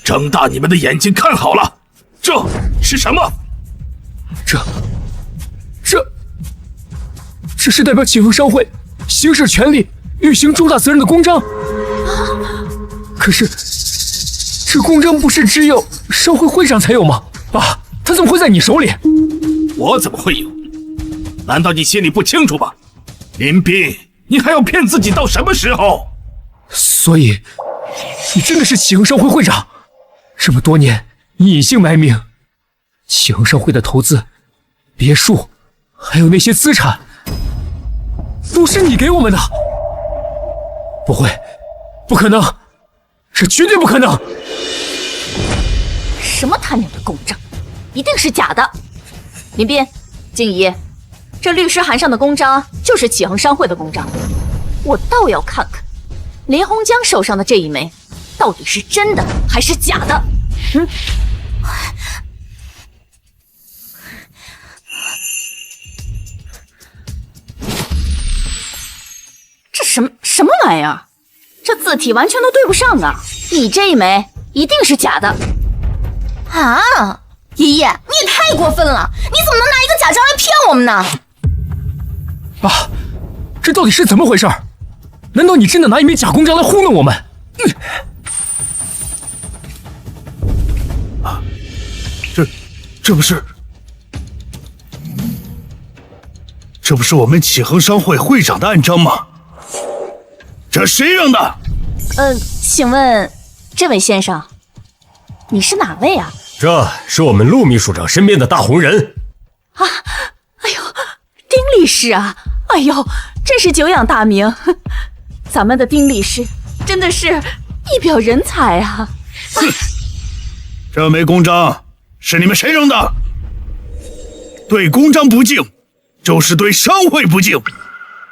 Speaker 2: 睁大你们的眼睛看好了，这是什么？
Speaker 6: 这是代表启恒商会行使权力、履行重大责任的公章。可是，这公章不是只有商会会长才有吗？爸，他怎么会在你手里？
Speaker 2: 我怎么会有？难道你心里不清楚吗？林斌，你还要骗自己到什么时候？
Speaker 6: 所以，你真的是启恒商会会长？这么多年，你隐姓埋名，启恒商会的投资、别墅，还有那些资产，都是你给我们的。不会，不可能，这绝对不可能！
Speaker 7: 什么他娘的公章，一定是假的！林斌、静怡，这律师函上的公章就是启恒商会的公章，我倒要看看林洪江手上的这一枚到底是真的还是假的。这什么玩意儿？这字体完全都对不上啊！你这一枚一定是假的
Speaker 5: 啊！爷爷，你也太过分了！你怎么能拿一个假章来骗我们呢？
Speaker 6: 爸，这到底是怎么回事？难道你真的拿一枚假公章来糊弄我们？
Speaker 8: 这不是我们启恒商会会长的暗章吗？这谁扔的？
Speaker 7: 请问这位先生，你是哪位啊？
Speaker 9: 这是我们陆秘书长身边的大红人
Speaker 7: 啊！哎呦，丁律师啊！哎呦，真是久仰大名。咱们的丁律师真的是一表人才啊！
Speaker 8: 哼，这枚公章是你们谁扔的？对公章不敬，就是对商会不敬，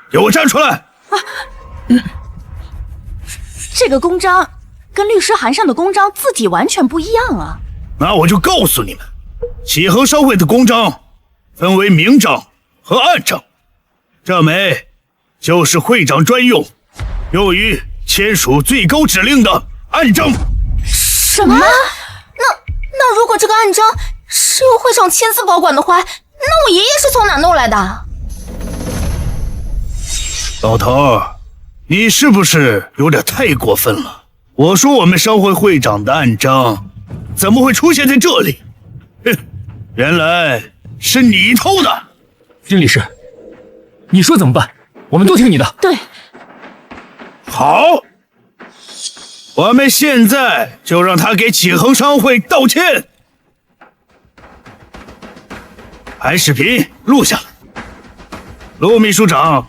Speaker 8: 给我站出来！
Speaker 7: 这个公章跟律师函上的公章字体完全不一样啊！
Speaker 8: 那我就告诉你们，启恒商会的公章分为明章和暗章，这枚就是会长专用，用于签署最高指令的暗章。
Speaker 5: 什么？那如果这个暗章是由会长亲自保管的话，那我爷爷是从哪弄来的？
Speaker 8: 老头，你是不是有点太过分了？我说我们商会会长的暗章怎么会出现在这里？哼，原来是你偷的。
Speaker 6: 丁律师，你说怎么办？我们都听你的。
Speaker 7: 对。
Speaker 8: 好，我们现在就让他给启恒商会道歉。拍视频录下来，陆秘书长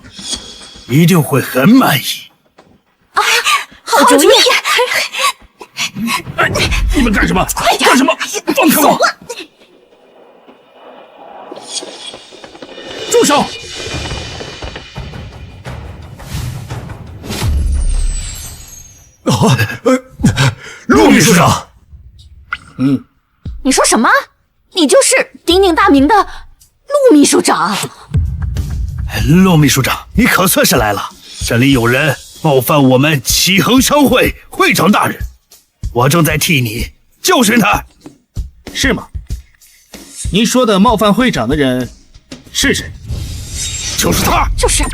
Speaker 8: 一定会很满意。
Speaker 5: 哎，好主意！
Speaker 2: 哎，你们干什么？干什么？放开我！住手！
Speaker 9: 陆秘书长，
Speaker 7: 你说什么？你就是鼎鼎大名的陆秘书长？
Speaker 8: 陆秘书长，你可算是来了！这里有人冒犯我们启恒商会会长大人，我正在替你教训他。
Speaker 1: 是吗？您说的冒犯会长的人是谁？
Speaker 8: 就是他。
Speaker 7: 就是。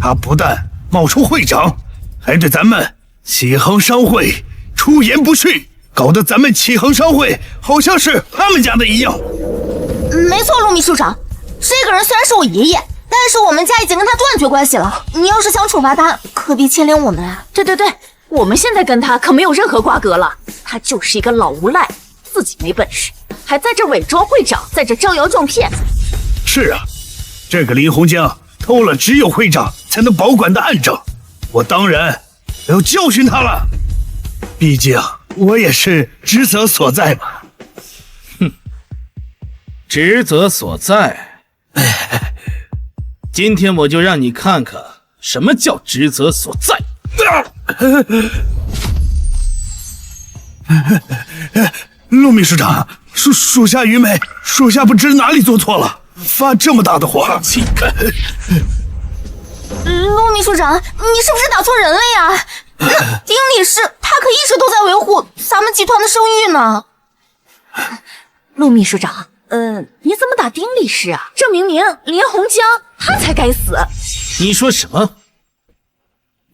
Speaker 8: 他不但冒充会长，还对咱们启恒商会出言不逊，搞得咱们启恒商会好像是他们家的一样。
Speaker 5: 没错，陆秘书长，这个人虽然是我爷爷，但是我们家已经跟他断绝关系了。你要是想处罚他，何必牵连我们啊？
Speaker 7: 对，我们现在跟他可没有任何瓜葛了。他就是一个老无赖，自己没本事，还在这伪装会长，在这招摇撞骗。
Speaker 8: 是啊，这个林洪江偷了只有会长才能保管的暗证，我当然要教训他了。毕竟我也是职责所在嘛。
Speaker 2: 职责所在。今天我就让你看看什么叫职责所在。
Speaker 8: 陆秘书长，属下愚昧，属下不知哪里做错了，发这么大的火。
Speaker 2: 气概。
Speaker 5: 陆秘书长，你是不是打错人了呀？丁理事他可一直都在维护咱们集团的声誉呢。
Speaker 7: 陆秘书长，你怎么打丁理事啊？这明明林洪江他才该死。
Speaker 2: 你说什么？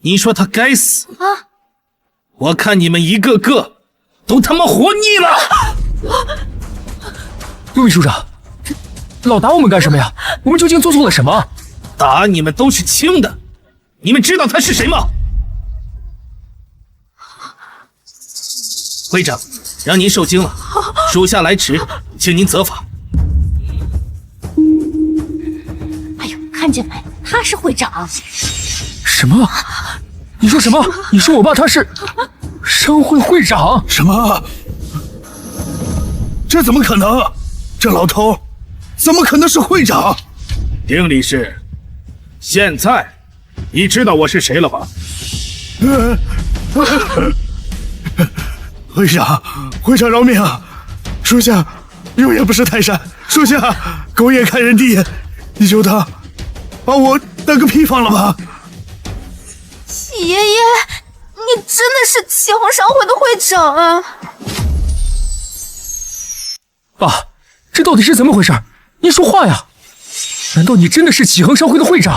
Speaker 2: 你说他该死
Speaker 7: 啊？
Speaker 2: 我看你们一个个都他妈活腻了！
Speaker 6: 陆秘书长，老打我们干什么呀？我们究竟做错了什么？
Speaker 2: 打你们都是轻的，你们知道他是谁吗？会长，让您受惊了，属下来迟，请您责罚。
Speaker 7: 哎呦，看见没？他是会长。
Speaker 6: 什么？你说什么？你说我爸他是商会会长？
Speaker 8: 什么？这怎么可能？这老头怎么可能是会长？
Speaker 2: 丁理事，现在你知道我是谁了吧？会长饶命啊！属下有眼不识泰山，属下狗眼看人低眼，你就当把我当个屁放了吧。
Speaker 5: 爷爷，你真的是启宏商会的会长啊！
Speaker 6: 爸，这到底是怎么回事？你说话呀！难道你真的是启恒商会的会长？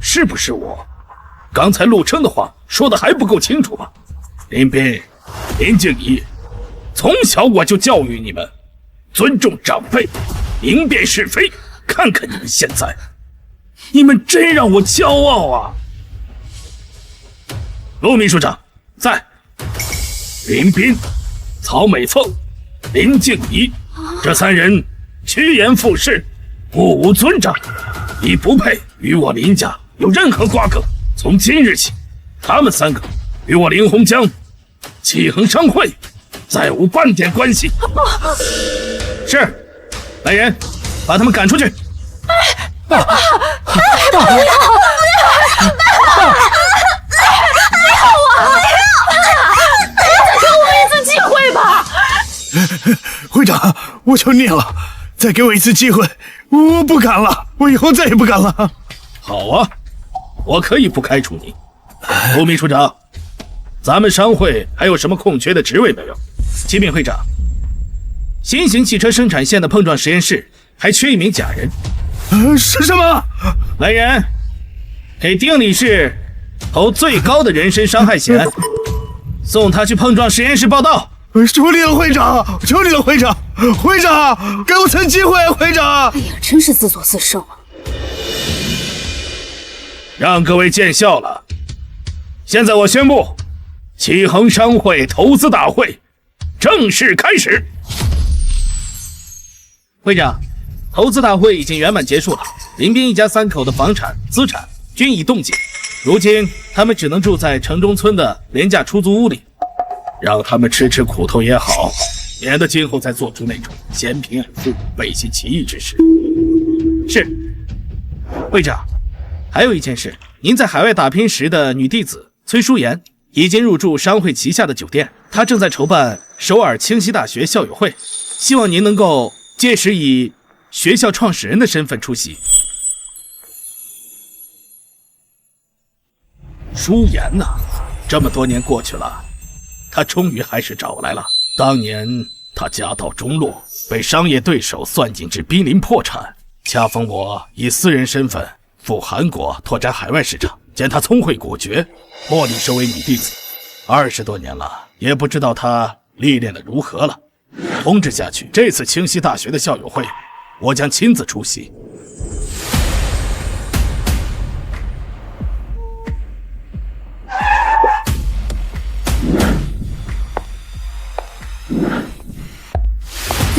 Speaker 2: 是不是我？刚才陆琛的话说的还不够清楚吧？林斌、林静怡，从小我就教育你们尊重长辈，明辨是非。看看你们现在，你们真让我骄傲啊！陆秘书长在，林斌、曹美凤、林静怡这三人趋炎附势，目无尊长，你不配与我林家有任何瓜葛。从今日起，他们三个与我林洪江、启恒商会再无半点关系。是，来人，把他们赶出去。
Speaker 6: 爸，爸，
Speaker 5: 不要！
Speaker 8: 会长，我求你了，再给我一次机会，我不敢了，我以后再也不敢了。
Speaker 2: 好啊，我可以不开除你。陆秘书长，咱们商会还有什么空缺的职位没有？启禀会长，新型汽车生产线的碰撞实验室还缺一名假人。
Speaker 8: 是什么？
Speaker 2: 来人，给丁理事投最高的人身伤害险，送他去碰撞实验室报到。
Speaker 8: 求你了，会长！求你了，会长！会长，给我次机会，会长！
Speaker 4: 哎呀，真是自作自受啊！
Speaker 2: 让各位见笑了。现在我宣布，启恒商会投资大会正式开始。会长，投资大会已经圆满结束了。林斌一家三口的房产、资产均已冻结，如今他们只能住在城中村的廉价出租屋里。让他们吃吃苦头也好，免得今后再做出那种嫌贫爱富、背信弃义之事。是，会长，还有一件事，您在海外打拼时的女弟子崔淑妍已经入住商会旗下的酒店，她正在筹办首尔清溪大学校友会，希望您能够届时以学校创始人的身份出席。淑妍呐，这么多年过去了，他终于还是找来了。当年他家道中落，被商业对手算计至濒临破产，恰逢我以私人身份赴韩国拓展海外市场，见他聪慧果决，破例收为女弟子。20多年了，也不知道他历练的如何了。通知下去，这次清溪大学的校友会，我将亲自出席。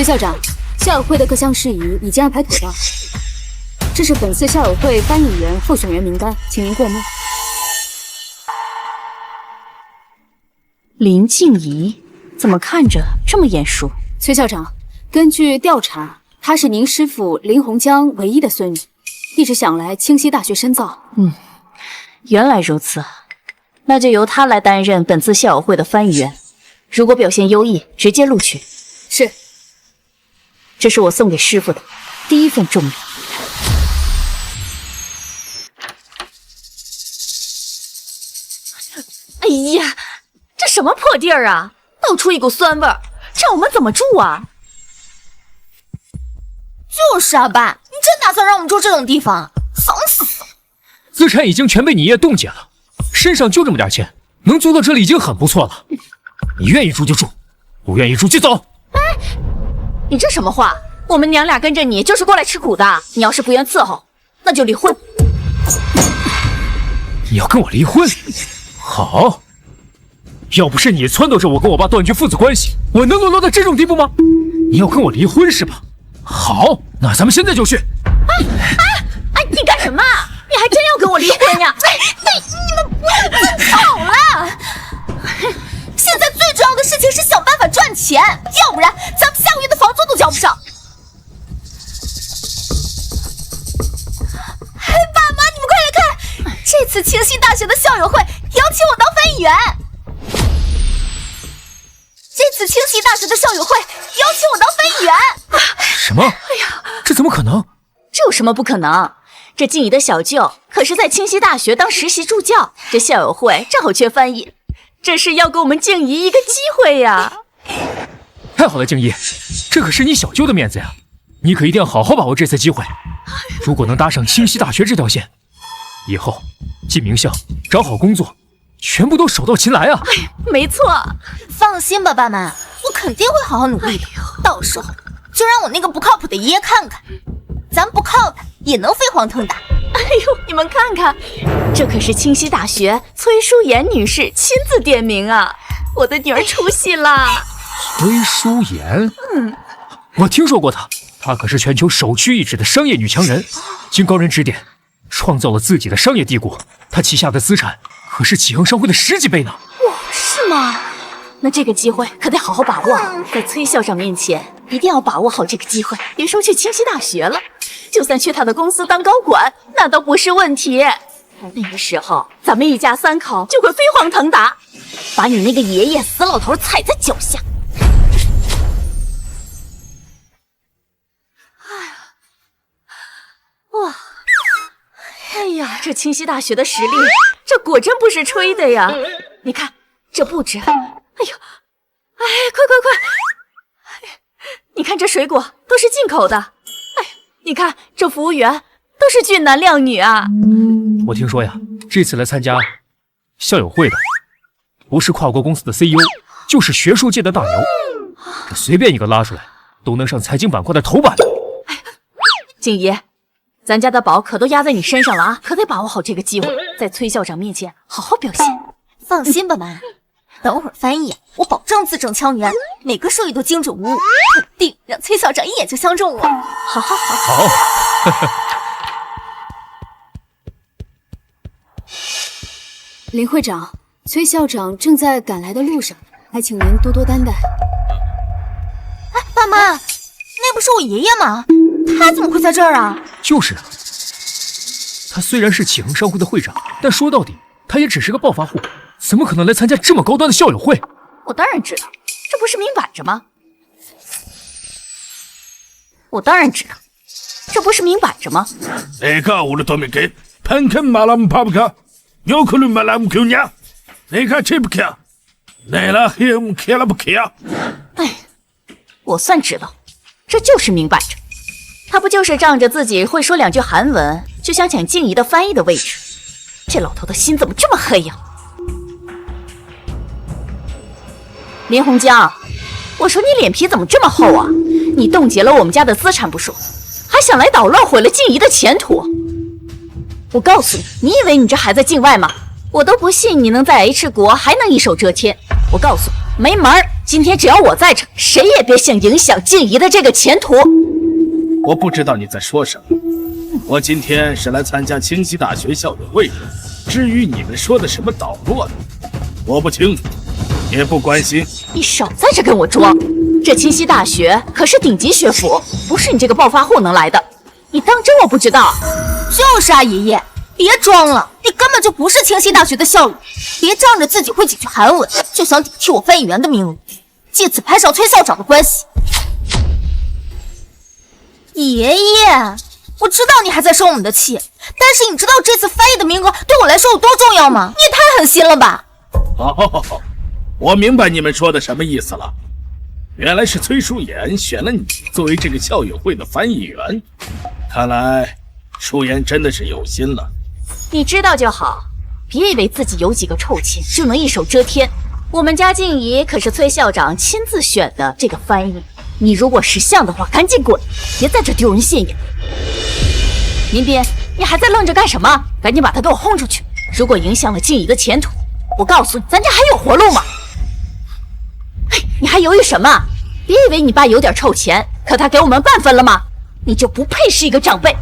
Speaker 3: 校长，校友会的各项事宜已经安排妥当。这是本次校友会翻译员候选人名单，请您过目。
Speaker 7: 林静怡怎么看着这么眼熟？
Speaker 3: 崔校长，根据调查，她是您师父林洪江唯一的孙女，一直想来清溪大学深造。
Speaker 7: 原来如此，那就由她来担任本次校友会的翻译员。如果表现优异，直接录取。
Speaker 3: 是。
Speaker 7: 这是我送给师父的第一份重礼。哎呀，这什么破地儿啊！倒出一股酸味儿，这我们怎么住啊？
Speaker 5: 就是啊，爸，你真打算让我们住这种地方？脏死了！
Speaker 6: 资产已经全被你爷冻结了，身上就这么点钱，能租到这里已经很不错了。你愿意住就住，不愿意住就走。
Speaker 7: 哎，你这什么话？我们娘俩跟着你就是过来吃苦的，你要是不愿伺候，那就离婚。
Speaker 6: 你要跟我离婚？好，要不是你撺掇着我跟我爸断绝父子关系，我能沦落到这种地步吗？你要跟我离婚是吧？好，那咱们现在就去。
Speaker 7: 哎，你干什么？你还真要跟我离婚呀？
Speaker 5: 你们不要争吵了！现在最重要的事情是想办法赚钱，要不然咱们下个月的房租都交不上。爸妈，你们快来看，这次清溪大学的校友会邀请我当翻译员。这次清溪大学的校友会邀请我当翻译员。
Speaker 6: 什么？哎呀，这怎么可能？
Speaker 7: 这有什么不可能？这静怡的小舅可是在清溪大学当实习助教，这校友会正好缺翻译，这是要给我们静怡一个机会呀！
Speaker 6: 太好了，静怡，这可是你小舅的面子呀，你可一定要好好把握这次机会。如果能搭上清溪大学这条线，以后进名校、找好工作，全部都手到擒来啊！
Speaker 7: 没错，
Speaker 5: 放心吧，爸妈，我肯定会好好努力的。到时候就让我那个不靠谱的爷爷看看，咱不靠他也能飞黄腾达。
Speaker 7: 哎呦，你们看看，这可是清溪大学崔淑妍女士亲自点名啊！我的女儿出息啦！
Speaker 6: 崔淑妍，我听说过她，她可是全球首屈一指的商业女强人，经高人指点，创造了自己的商业帝国。她旗下的资产可是启恒商会的10几倍呢！
Speaker 7: 哇，是吗？那这个机会可得好好把握，在崔校长面前一定要把握好这个机会，别说去清溪大学了，就算去他的公司当高管，那都不是问题。那个时候，咱们一家3口就会飞黄腾达，把你那个爷爷死老头踩在脚下。哇，哎呀，这清溪大学的实力，这果真不是吹的呀！你看这布置，哎呦，哎，快！你看这水果都是进口的，哎，你看这服务员都是俊男靓女啊！
Speaker 6: 我听说呀，这次来参加校友会的，不是跨国公司的 CEO， 就是学术界的大牛，这随便一个拉出来，都能上财经板块的头版。
Speaker 7: 静怡，咱家的宝可都压在你身上了啊，可得把握好这个机会，在崔校长面前好好表现。
Speaker 5: 放心吧，妈。等会儿翻译，我保证字正腔圆，每个术语都精准无误，肯定让崔校长一眼就相中我。
Speaker 7: 好。
Speaker 6: 好。
Speaker 3: 林会长，崔校长正在赶来的路上，还请您多多担待。
Speaker 5: 哎，爸妈，那不是我爷爷吗？他怎么会在这儿啊？
Speaker 6: 就是啊，他虽然是启恒商会的会长，但说到底，他也只是个暴发户，怎么可能来参加这么高端的校友会？
Speaker 7: 我当然知道，这不是明摆着吗？我当然知道，这不是明摆着吗？
Speaker 2: 내가 우리 도민께 팬큰 말하면 바보가 요크는 말하면 교냐? 내가 제부케야. 내라 힘 케라부케야.
Speaker 7: 哎，我算知道，这就是明摆着。他不就是仗着自己会说2句韩文，就想抢静怡的翻译的位置？这老头的心怎么这么黑呀？林洪江，我说你脸皮怎么这么厚啊？你冻结了我们家的资产不说，还想来捣乱，毁了静怡的前途。我告诉你，你以为你这还在境外吗？我都不信你能在 H 国还能一手遮天，我告诉你，没门儿！今天只要我在场，谁也别想影响静怡的这个前途。
Speaker 2: 我不知道你在说什么。我今天是来参加清溪大学校友会的，至于你们说的什么捣乱，我不清楚，也不关心。
Speaker 7: 你少在这跟我装！这清溪大学可是顶级学府，不是你这个暴发户能来的。你当真我不知道？
Speaker 5: 就是啊，爷爷，别装了，你根本就不是清溪大学的校友，别仗着自己会几句韩文，就想顶替我翻译员的名额，借此攀上崔校长的关系。爷爷，我知道你还在生我们的气，但是你知道这次翻译的名额对我来说有多重要吗？你也太狠心了吧！
Speaker 2: 哦，我明白你们说的什么意思了。原来是崔舒妍选了你作为这个校友会的翻译员，看来舒妍真的是有心了。
Speaker 7: 你知道就好，别以为自己有几个臭钱就能一手遮天。我们家静怡可是崔校长亲自选的这个翻译，你如果识相的话，赶紧滚，别在这丢人现眼。林斌，你还在愣着干什么？赶紧把他给我轰出去！如果影响了静怡的前途，我告诉你，咱家还有活路吗？你还犹豫什么？别以为你爸有点臭钱，可他给我们半分了吗？你就不配是一个长辈。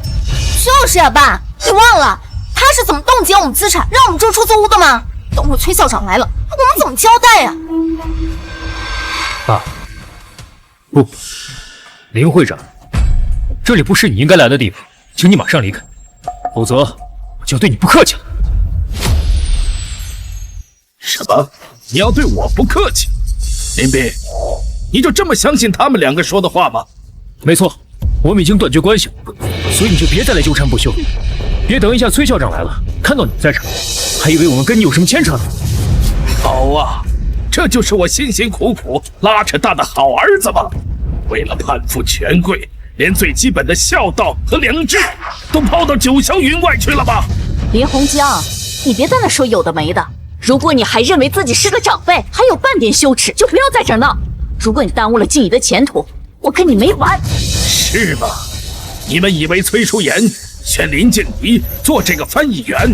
Speaker 5: 就是呀，爸，你忘了他是怎么冻结我们资产，让我们住出租屋的吗？等会崔校长来了，我们怎么交代呀？
Speaker 6: 爸，不，林会长，这里不是你应该来的地方，请你马上离开，否则我就对你不客气了。
Speaker 2: 什么？你要对我不客气？林斌，你就这么相信他们两个说的话吗？
Speaker 6: 没错，我们已经断绝关系了，所以你就别再来纠缠不休。别等一下崔校长来了，看到你在场，还以为我们跟你有什么牵扯呢。
Speaker 2: 好啊，这就是我辛辛苦苦拉扯大的好儿子吗？为了攀附权贵，连最基本的孝道和良知都抛到九霄云外去了吧？
Speaker 7: 林洪江，你别在那说有的没的。如果你还认为自己是个长辈，还有半点羞耻，就不要在这儿闹。如果你耽误了静怡的前途，我跟你没完。
Speaker 2: 是吗？你们以为崔舒妍选林静怡做这个翻译员，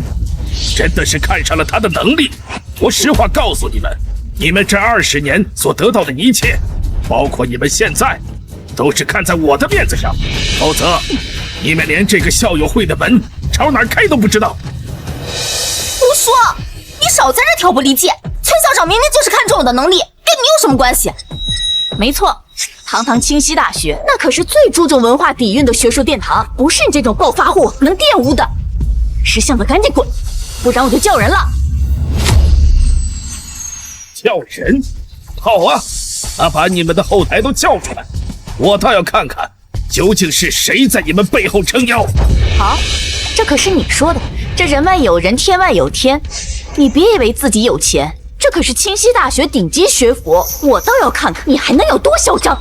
Speaker 2: 真的是看上了他的能力？我实话告诉你们，你们这20年所得到的一切，包括你们现在，都是看在我的面子上，否则你们连这个校友会的门朝哪儿开都不知道。
Speaker 5: 胡说！你少在这挑拨离间！崔校长明明就是看中我的能力，跟你有什么关系？
Speaker 7: 没错，堂堂清溪大学，那可是最注重文化底蕴的学术殿堂，不是你这种暴发户能玷污的。识相的赶紧滚，不然我就叫人了。
Speaker 2: 叫人？好啊，那把你们的后台都叫出来，我倒要看看究竟是谁在你们背后撑腰。
Speaker 7: 好，这可是你说的，这人外有人，天外有天。你别以为自己有钱，这可是清溪大学顶级学府，我倒要看看你还能有多嚣张。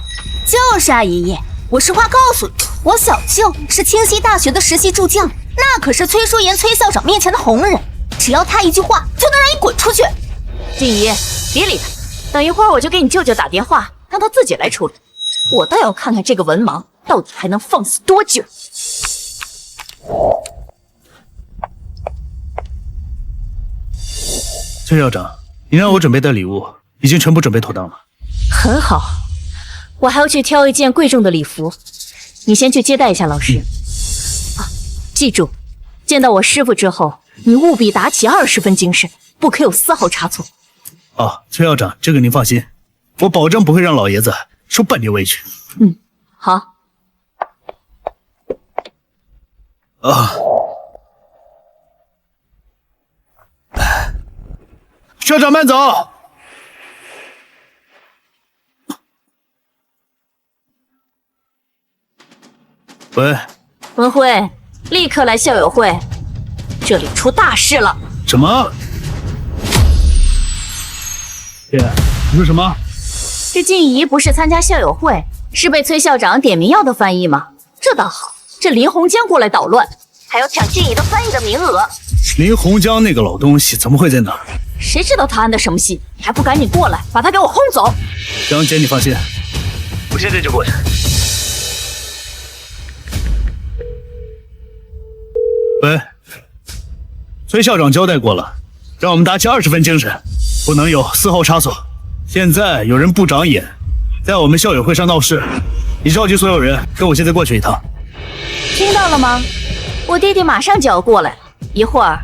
Speaker 5: 就是啊，爷爷，我实话告诉你，我小舅是清溪大学的实习助教，那可是崔舒妍崔校长面前的红人，只要他一句话，就能让你滚出去。
Speaker 7: 静怡，别理他，等一会儿我就给你舅舅打电话，让他自己来处理。我倒要看看这个文盲到底还能放肆多久。
Speaker 8: 崔校长，你让我准备的礼物已经全部准备妥当了。
Speaker 7: 很好，我还要去挑一件贵重的礼服，你先去接待一下老师。啊，记住，见到我师傅之后，你务必打起20分精神，不可有丝毫差错。
Speaker 8: 哦，崔校长，这个您放心，我保证不会让老爷子受半点委屈。
Speaker 7: 好。
Speaker 8: 啊。校长慢走。喂，
Speaker 7: 文辉，立刻来校友会，这里出大事了。
Speaker 8: 什么？姐，你说什么？
Speaker 7: 这静怡不是参加校友会，是被崔校长点名要的翻译吗？这倒好，这林洪江过来捣乱，还要抢静怡的翻译的名额。
Speaker 8: 林洪江那个老东西怎么会在哪儿？
Speaker 7: 谁知道他安的什么戏？你还不赶紧过来，把他给我轰走！
Speaker 8: 江姐，你放心，我现在就过去。喂，崔校长交代过了，让我们打起20分精神，不能有丝毫差错。现在有人不长眼，在我们校友会上闹事，你召集所有人，跟我现在过去一趟。
Speaker 7: 听到了吗？我弟弟马上就要过来了，一会儿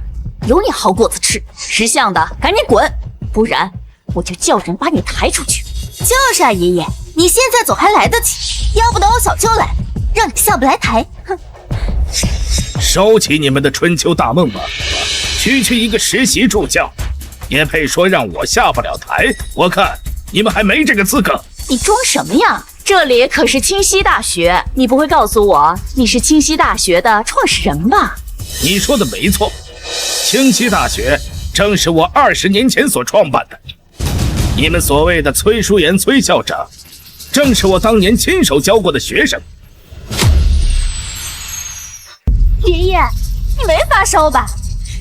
Speaker 7: 有你好果子吃。识相的赶紧滚，不然我就叫人把你抬出去。
Speaker 5: 就是啊，爷爷，你现在走还来得及，要不等我小舅来，让你下不来台。哼！
Speaker 2: 收起你们的春秋大梦吧，区区一个实习助教，也配说让我下不了台？我看你们还没这个资格。
Speaker 7: 你装什么呀？这里可是清溪大学，你不会告诉我你是清溪大学的创始人吧？
Speaker 2: 你说的没错，清溪大学正是我20年前所创办的。你们所谓的崔淑妍崔校长，正是我当年亲手教过的学生。
Speaker 5: 爷爷，你没发烧吧？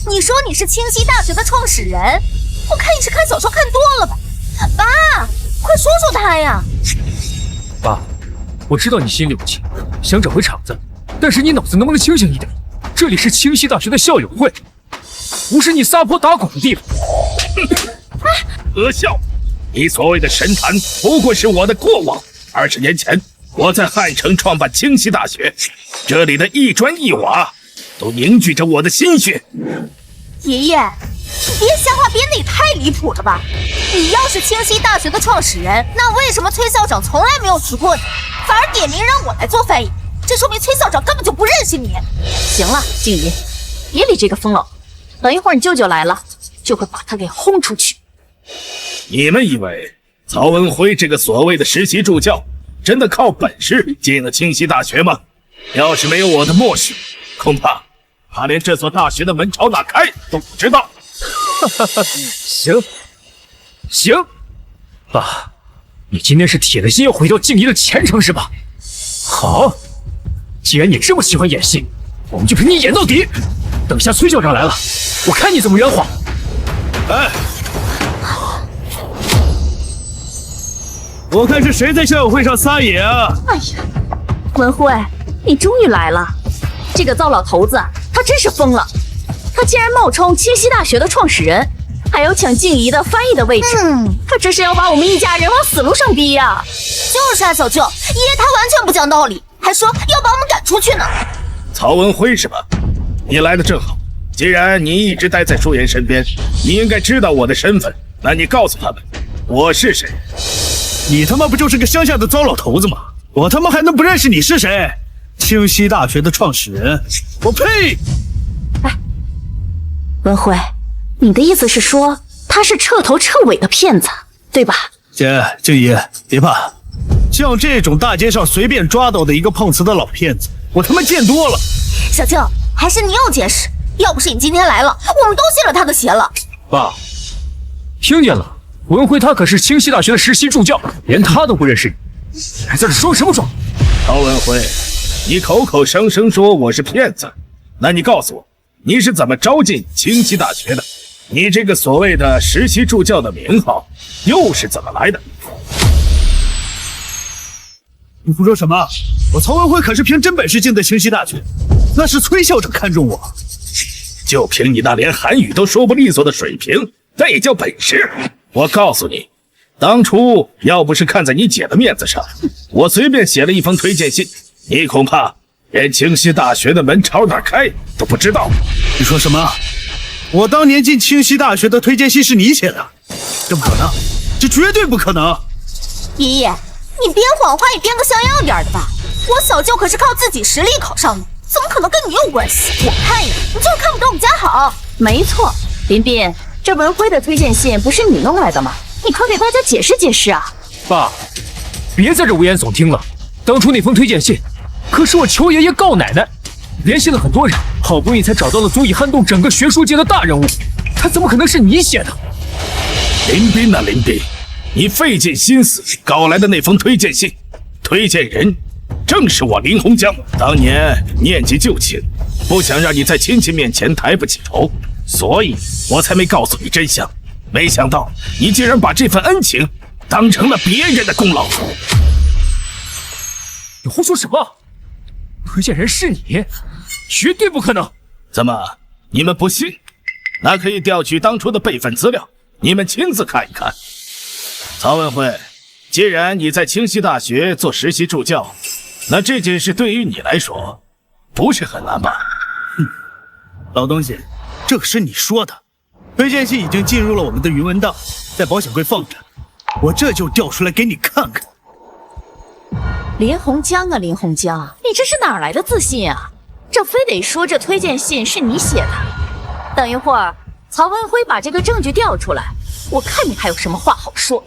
Speaker 5: 你说你是清溪大学的创始人，我看你是看小说看多了吧？爸，快说说他呀！
Speaker 6: 爸，我知道你心里有情，想找回场子，但是你脑子能不能清醒一点？这里是清溪大学的校友会，不是你撒泼打滚的地方。
Speaker 2: 何笑！你所谓的神坛不过是我的过往。20年前，我在汉城创办清溪大学，这里的一砖一瓦都凝聚着我的心血。
Speaker 5: 爷爷，你别瞎话编的也太离谱了吧！你要是清溪大学的创始人，那为什么崔校长从来没有提过你，反而点名让我来做翻译？这说明崔校长根本就不认识你。
Speaker 7: 行了，静怡，别理这个疯佬，等一会儿你舅舅来了，就会把他给轰出去。
Speaker 2: 你们以为曹文辉这个所谓的实习助教真的靠本事进了清溪大学吗？要是没有我的默许，恐怕他连这所大学的门朝哪开都不知道。
Speaker 6: 行，爸，你今天是铁了心要毁掉静怡的前程是吧？好，既然你这么喜欢演戏，我们就陪你演到底。等下崔校长来了，我看你怎么圆谎。
Speaker 8: 哎，我看是谁在校友会上撒野啊！
Speaker 7: 哎呀，文慧，你终于来了。这个糟老头子，他真是疯了，他竟然冒充清溪大学的创始人，还要抢静怡的翻译的位置。他这是要把我们一家人往死路上逼呀！
Speaker 5: 就是啊，小舅，爷爷他完全不讲道理，还说要把我们赶出去呢。
Speaker 2: 曹文辉是吧？你来的正好。既然你一直待在舒言身边，你应该知道我的身份。那你告诉他们，我是谁？
Speaker 8: 你他妈不就是个乡下的糟老头子吗？我他妈还能不认识你是谁？清溪大学的创始人，我呸！
Speaker 7: 哎，文辉，你的意思是说他是彻头彻尾的骗子，对吧？
Speaker 8: 姐，静怡，别怕，像这种大街上随便抓到的一个碰瓷的老骗子，我他妈见多了。
Speaker 5: 小舅，还是你有见识，要不是你今天来了，我们都信了他的邪了。
Speaker 6: 爸，听见了，文辉他可是清溪大学的实习助教，连他都不认识你，还在这装什么装？
Speaker 2: 曹文辉，你口口声声说我是骗子，那你告诉我，你是怎么招进清溪大学的？你这个所谓的实习助教的名号又是怎么来的？
Speaker 8: 你胡说什么？我曹文辉可是凭真本事进的清溪大学，那是崔校长看中我。
Speaker 2: 就凭你那连韩语都说不利索的水平，那也叫本事？我告诉你，当初要不是看在你姐的面子上，我随便写了一封推荐信，你恐怕连清溪大学的门朝哪开都不知道。
Speaker 8: 你说什么？我当年进清溪大学的推荐信是你写的？这不可能，这绝对不可能！
Speaker 5: 爷爷，你编谎话也编个像样点的吧？我小舅可是靠自己实力考上的，怎么可能跟你有关系？我看一眼，你就是看不得我们家好。
Speaker 7: 没错，彬彬，这文辉的推荐信不是你弄来的吗？你快给大家解释解释啊！
Speaker 6: 爸，别在这危言耸听了。当初那封推荐信，可是我求爷爷告奶奶，联系了很多人，好不容易才找到了足以撼动整个学术界的大人物，他怎么可能是你写的？
Speaker 2: 林彬啊，林彬，你费尽心思搞来的那封推荐信，推荐人正是我林洪江。当年念及旧情，不想让你在亲戚面前抬不起头，所以我才没告诉你真相。没想到你竟然把这份恩情当成了别人的功劳。
Speaker 6: 你胡说什么？推荐人是你，绝对不可能！
Speaker 2: 怎么，你们不信？那可以调取当初的备份资料，你们亲自看一看。曹文辉，既然你在清溪大学做实习助教，那这件事对于你来说不是很难吧？
Speaker 8: 老东西，这可是你说的。推荐信已经进入了我们的云文档，在保险柜放着，我这就调出来给你看看。
Speaker 7: 林洪江啊，林洪江，你这是哪来的自信啊？这非得说这推荐信是你写的？等一会儿，曹文辉把这个证据调出来，我看你还有什么话好说。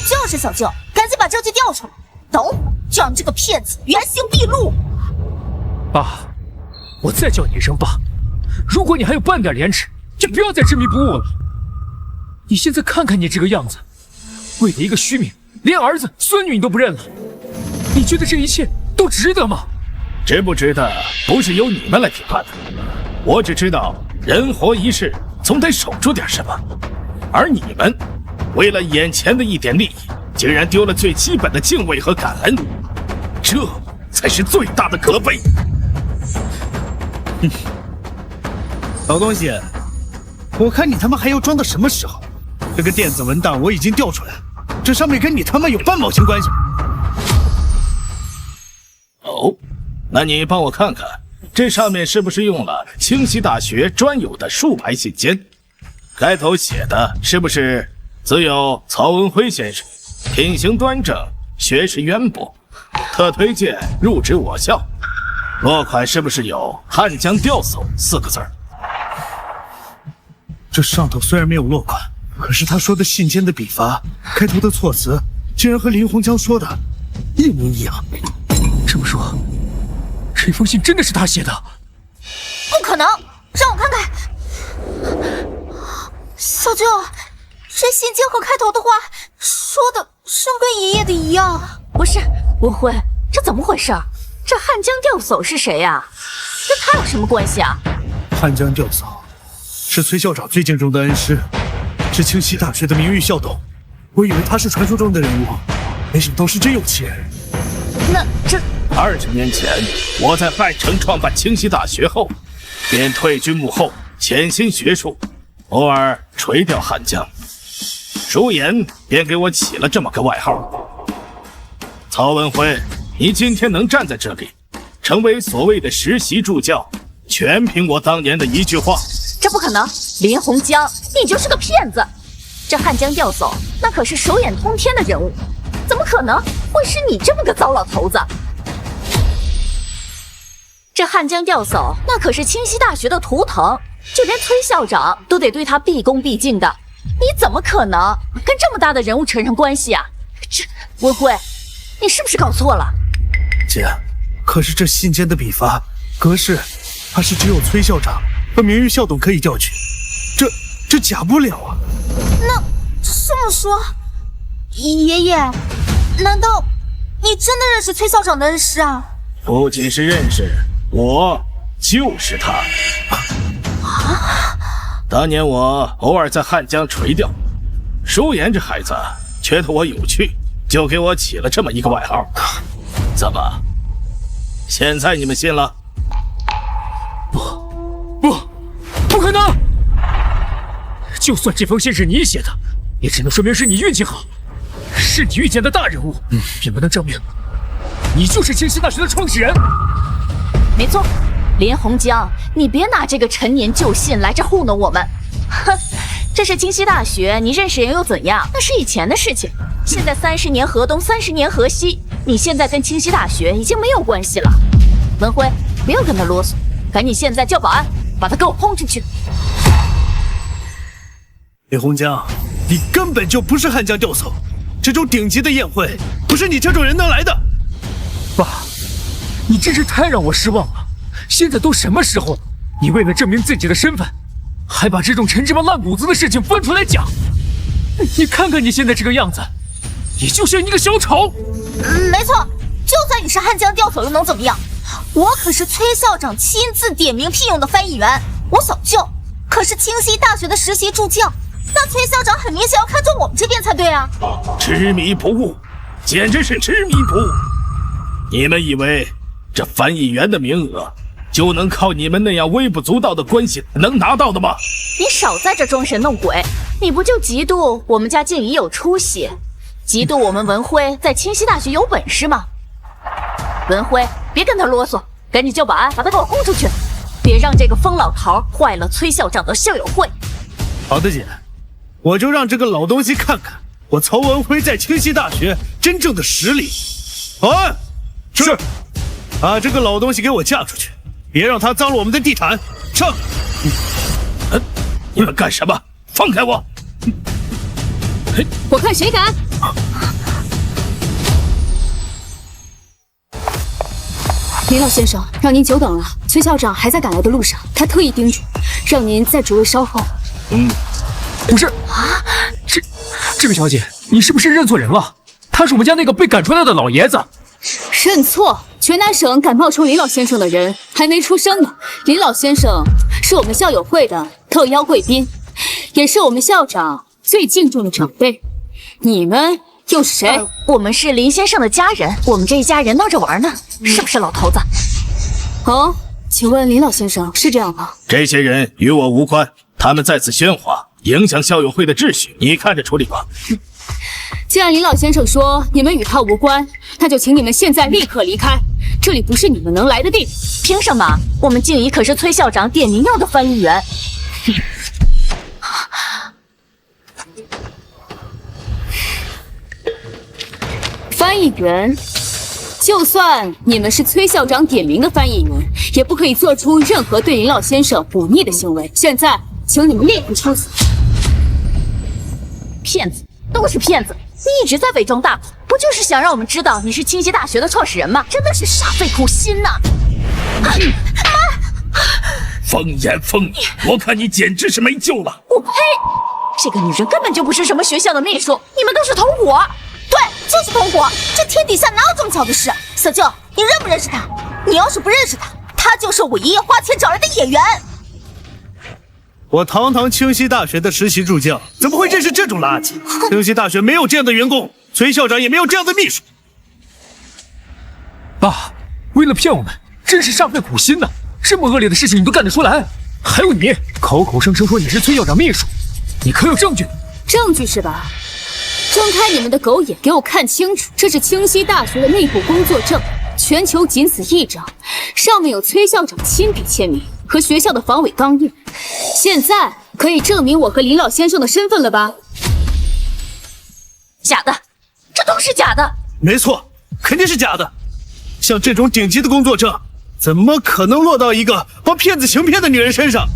Speaker 5: 就是小舅，赶紧把证据调出来，等会就让这个骗子原形毕露。
Speaker 6: 爸，我再叫你一声爸，如果你还有半点廉耻，就不要再执迷不悟了。你现在看看你这个样子，为了一个虚名，连儿子、孙女你都不认了，你觉得这一切都值得吗？
Speaker 2: 值不值得，不是由你们来评判的。我只知道，人活一世，总得守住点什么。而你们，为了眼前的一点利益，竟然丢了最基本的敬畏和感恩，这才是最大的可悲。
Speaker 8: 老东西，我看你他妈还要装到什么时候？这个电子文档我已经调出来了，这上面跟你他妈有半毛钱关系吗？
Speaker 2: 哦，那你帮我看看，这上面是不是用了清溪大学专有的竖排信笺？开头写的是不是自有曹文辉先生，品行端正，学识渊博，特推荐入职我校？落款是不是有汉江钓叟4个字？
Speaker 8: 这上头虽然没有落款，可是他说的信笺的笔法，开头的措辞，竟然和林洪江说的一模一样。
Speaker 6: 这么说，这封信真的是他写的？
Speaker 5: 不可能，让我看看。小舅，这信笺和开头的话说的是跟爷爷的一样。
Speaker 7: 不会，这怎么回事？这汉江钓叟是谁呀？跟他有什么关系啊？
Speaker 8: 汉江钓叟是崔校长最敬重的恩师，是清溪大学的名誉校董。我以为他是传说中的人物，没想到是真有其人。
Speaker 7: 那这
Speaker 2: 20年前，我在汉城创办清溪大学后，便退居幕后，潜心学术，偶尔垂钓汉江。舒言便给我起了这么个外号。曹文辉，你今天能站在这里，成为所谓的实习助教，全凭我当年的一句话。
Speaker 7: 这不可能，林洪江，你就是个骗子！这汉江钓叟那可是手眼通天的人物，怎么可能会是你这么个糟老头子？这汉江钓叟那可是清溪大学的图腾，就连崔校长都得对他毕恭毕敬的，你怎么可能跟这么大的人物扯上关系啊？这文辉，你是不是搞错了？
Speaker 8: 姐，可是这信笺的笔法、格式，怕是只有崔校长和名誉校董可以调取，这假不了啊！
Speaker 5: 那这么说，爷爷，难道你真的认识崔校长的恩师啊？
Speaker 2: 不仅是认识，我就是他。当年我偶尔在汉江垂钓，舒言这孩子觉得我有趣，就给我起了这么一个外号。怎么，现在你们信了？
Speaker 6: 不可能！就算这封信是你写的，也只能说明是你运气好，是你遇见的大人物，并不能证明你就是清溪大学的创始人。
Speaker 7: 没错，林洪江，你别拿这个陈年旧信来这糊弄我们。哼，这是清溪大学，你认识人又怎样？那是以前的事情。现在30年河东，30年河西，你现在跟清溪大学已经没有关系了。文辉，不要跟他啰嗦，赶紧现在叫保安，把他给我轰出去。
Speaker 8: 林洪江，你根本就不是汉江钓叟，这种顶级的宴会不是你这种人能来的。
Speaker 6: 爸，你真是太让我失望了。现在都什么时候了，你为了证明自己的身份，还把这种陈芝麻烂谷子的事情翻出来讲。你看看你现在这个样子，你就像一个小丑。
Speaker 5: 没错，就算你是汉江钓叟又能怎么样？我可是崔校长亲自点名聘用的翻译员，我小舅可是清溪大学的实习助教，那崔校长很明显要看中我们这边才对啊！
Speaker 2: 执迷不悟，简直是执迷不悟！你们以为这翻译员的名额就能靠你们那样微不足道的关系能拿到的吗？
Speaker 7: 你少在这装神弄鬼！你不就嫉妒我们家静怡有出息，嫉妒我们文辉在清溪大学有本事吗？文辉，别跟他啰嗦，赶紧叫保安把他给我轰出去，别让这个疯老头坏了崔校长的校友会。
Speaker 8: 好的姐，我就让这个老东西看看我曹文辉在清溪大学真正的实力。保安，是，把这个老东西给我架出去，别让他脏了我们的地毯。上！
Speaker 2: 你们干什么？放开我！
Speaker 3: 我看谁敢！林老先生，让您久等了。崔校长还在赶来的路上，他特意叮嘱，让您在职位稍后。
Speaker 6: 不是啊，这位小姐，你是不是认错人了？他是我们家那个被赶出来的老爷子。
Speaker 3: 认错？全南省敢冒充林老先生的人还没出生呢。林老先生是我们校友会的特邀贵宾，也是我们校长最敬重的长辈。你们又是谁？
Speaker 7: 我们是林先生的家人，我们这一家人闹着玩呢，是不是老头子？
Speaker 3: 哦，请问林老先生是这样吗？
Speaker 2: 这些人与我无关，他们在此喧哗，影响校友会的秩序，你看着处理吧。
Speaker 3: 既然林老先生说你们与他无关，那就请你们现在立刻离开，这里不是你们能来的地方。
Speaker 7: 凭什么？我们静怡可是崔校长点名要的翻译员。
Speaker 3: 翻译员，就算你们是崔校长点名的翻译员，也不可以做出任何对林老先生忤逆的行为。现在，请你们立刻出去。
Speaker 7: 骗子，都是骗子！你一直在伪装大度，不就是想让我们知道你是清溪大学的创始人吗？真的是煞费苦心呐！妈，
Speaker 2: 风言风语，我看你简直是没救了！
Speaker 7: 我呸！这个女人根本就不是什么学校的秘书，你们都是同伙。
Speaker 5: 对，就是同伙。这天底下哪有这么巧的事？小舅，你认不认识他？你要是不认识他，他就是我爷爷花钱找来的演员。
Speaker 8: 我堂堂清溪大学的实习助教，怎么会认识这种垃圾？清溪大学没有这样的员工，崔校长也没有这样的秘书。
Speaker 6: 爸，为了骗我们，真是煞费苦心呐！这么恶劣的事情你都干得出来？还有你，口口声声说你是崔校长秘书，你可有证据？
Speaker 3: 证据是吧？睁开你们的狗眼，给我看清楚！这是清溪大学的内部工作证，全球仅此一张，上面有崔校长亲笔签名和学校的防伪钢印。现在可以证明我和林老先生的身份了吧？
Speaker 7: 假的，这都是假的。
Speaker 8: 没错，肯定是假的。像这种顶级的工作证，怎么可能落到一个帮骗子行骗的女人身上？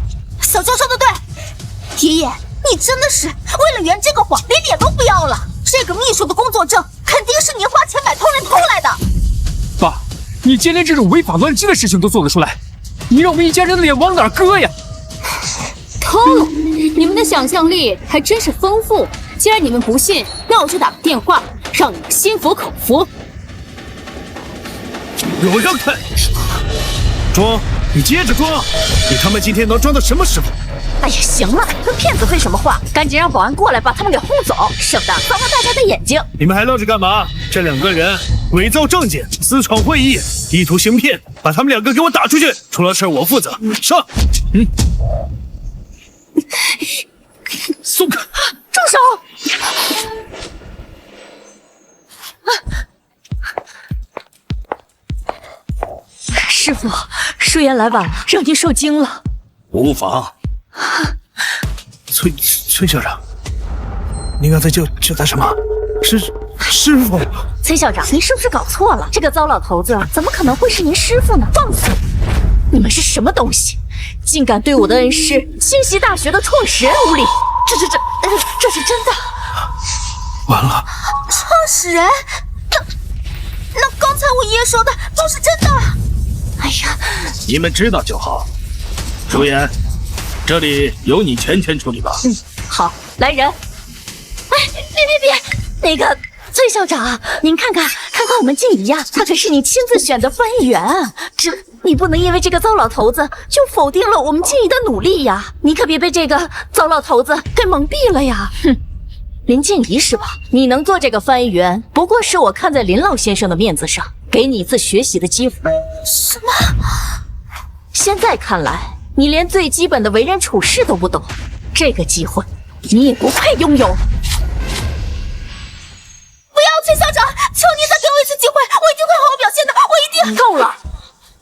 Speaker 5: 小舅说的对，爷爷，你真的是为了圆这个谎，连脸都不要了。这个秘书的工作证肯定是你花钱买通人偷来的。
Speaker 6: 爸，你竟连这种违法乱纪的事情都做得出来，你让我们一家人的脸往哪儿搁呀？
Speaker 3: 偷了？你们的想象力还真是丰富。既然你们不信，那我就打个电话，让你们心服口服。
Speaker 8: 有让开！装，你接着装！你他妈今天能装到什么时候？
Speaker 7: 哎呀，行了，跟骗子废什么话？赶紧让保安过来把他们给轰走，省得脏了大家的眼睛。
Speaker 8: 你们还愣着干嘛？这两个人伪造证件，私闯会议，意图行骗，把他们两个给我打出去！出了事我负责。上！
Speaker 2: 松开！
Speaker 7: 住手！师傅，舒言来晚了，让您受惊了。
Speaker 2: 无妨。
Speaker 8: 崔校长，您刚才叫他什么？师傅。
Speaker 7: 崔校长，您是不是搞错了？这个糟老头子怎么可能会是您师傅呢？放肆！你们是什么东西？竟敢对我的恩师清溪大学的创始人无礼！这是真的？
Speaker 8: 完了！
Speaker 5: 创始人？那刚才我爷爷说的都是真的？
Speaker 7: 哎呀，
Speaker 2: 你们知道就好。舒言，这里由你全权处理吧。
Speaker 7: 好，来人！哎，别！那个崔校长，您看看我们静怡呀，他可是你亲自选的翻译员啊！你不能因为这个糟老头子就否定了我们静怡的努力呀！你可别被这个糟老头子给蒙蔽了呀！哼，林静怡是吧？你能做这个翻译员，不过是我看在林老先生的面子上，给你一次学习的机会。
Speaker 5: 什么？
Speaker 7: 现在看来，你连最基本的为人处事都不懂，这个机会你也不配拥有。
Speaker 5: 我一定会好好表现的，我一定。
Speaker 7: 够了！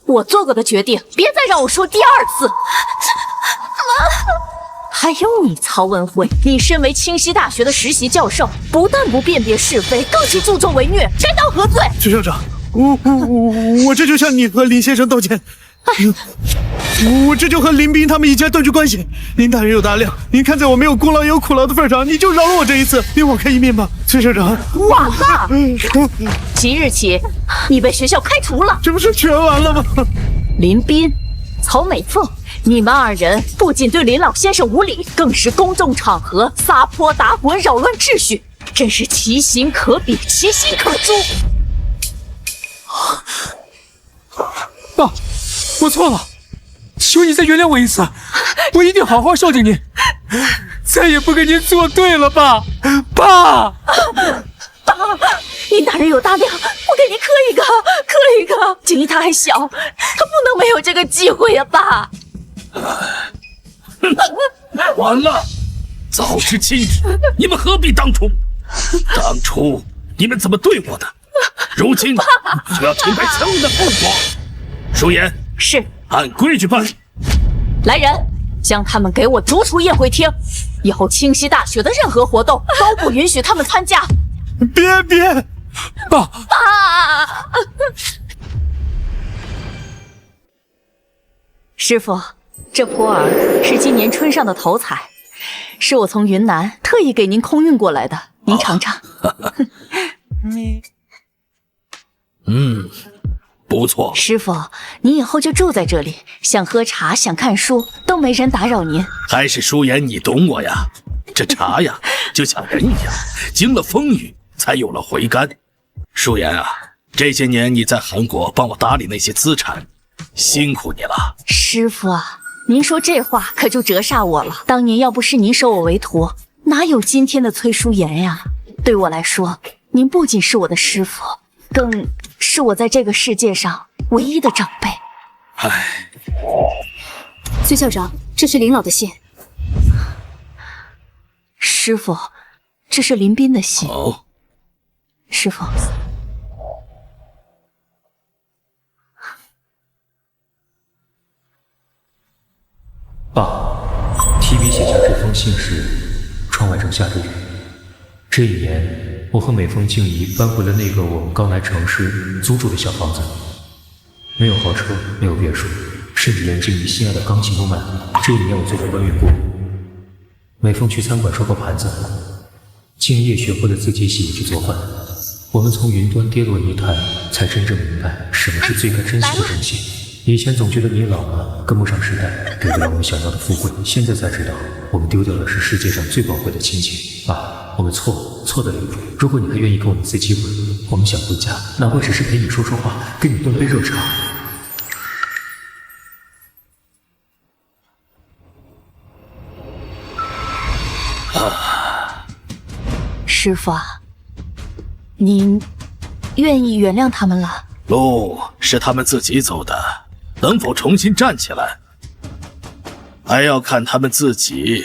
Speaker 7: 我做过的决定，别再让我说第二次。还有你曹文慧，你身为清溪大学的实习教授，不但不辨别是非，更是助纣为虐，该当何罪？
Speaker 8: 徐校长，我这就向你和林先生道歉。我这就和林彬他们一家断绝关系。林大人有大量，您看在我没有功劳也有苦劳的份上，你就饶了我这一次，给我开一面吧，崔校长。
Speaker 7: 晚了！即日起，你被学校开除了。
Speaker 8: 这不是全完了吗？
Speaker 7: 林彬、曹美凤，你们二人不仅对林老先生无礼，更是公众场合撒泼打滚，扰乱秩序，真是其行可鄙，其心可诛。
Speaker 6: 爸，我错了，求你再原谅我一次，我一定好好孝敬您，再也不跟您作对了，爸。爸，
Speaker 7: 林大人有大量，我给您磕一个，磕一个。景逸他还小，他不能没有这个机会呀，爸。
Speaker 2: 完了，早知今日，你们何必当初？当初你们怎么对我的？如今就要承担相应的后果。舒言，
Speaker 7: 是，
Speaker 2: 按规矩办理。
Speaker 7: 来人，将他们给我逐出宴会厅，以后清溪大学的任何活动都不允许他们参加。
Speaker 8: 别，
Speaker 6: 爸，
Speaker 7: 师傅，这普洱是今年春上的头采，是我从云南特意给您空运过来的，您尝尝。
Speaker 2: 不错。
Speaker 7: 师傅，您以后就住在这里，想喝茶、想看书，都没人打扰您。
Speaker 2: 还是舒言你懂我呀，这茶呀，就像人一样，经了风雨，才有了回甘。舒言啊，这些年你在韩国帮我打理那些资产，辛苦你了。
Speaker 7: 师傅啊，您说这话可就折煞我了。当年要不是您收我为徒，哪有今天的崔舒言呀？对我来说，您不仅是我的师傅，更是我在这个世界上唯一的长辈。
Speaker 2: 唉，
Speaker 3: 崔校长，这是林老的信。
Speaker 7: 师傅，这是林彬的信。
Speaker 2: 哦，
Speaker 7: 师傅，
Speaker 6: 爸，提笔写下这封信时，窗外正下着雨。这一年，我和美凤、静怡搬回了那个我们刚来城市租住的小房子，没有豪车，没有别墅，甚至连静怡心爱的钢琴都卖了。这一年，我做过搬运工，美凤去餐馆收购盘子，静怡也学会了自己洗衣机做饭。我们从云端跌落泥潭，才真正明白什么是最该珍惜的东西。以前总觉得你老了，跟不上时代，给不了我们想要的富贵。现在才知道，我们丢掉的是世界上最宝贵的亲情。爸，我们错得离谱。如果你还愿意给我们一次机会，我们想回家，哪怕只是陪你说说话，给你端杯热茶。
Speaker 7: 师傅啊，您愿意原谅他们了？
Speaker 2: 路是他们自己走的，能否重新站起来，还要看他们自己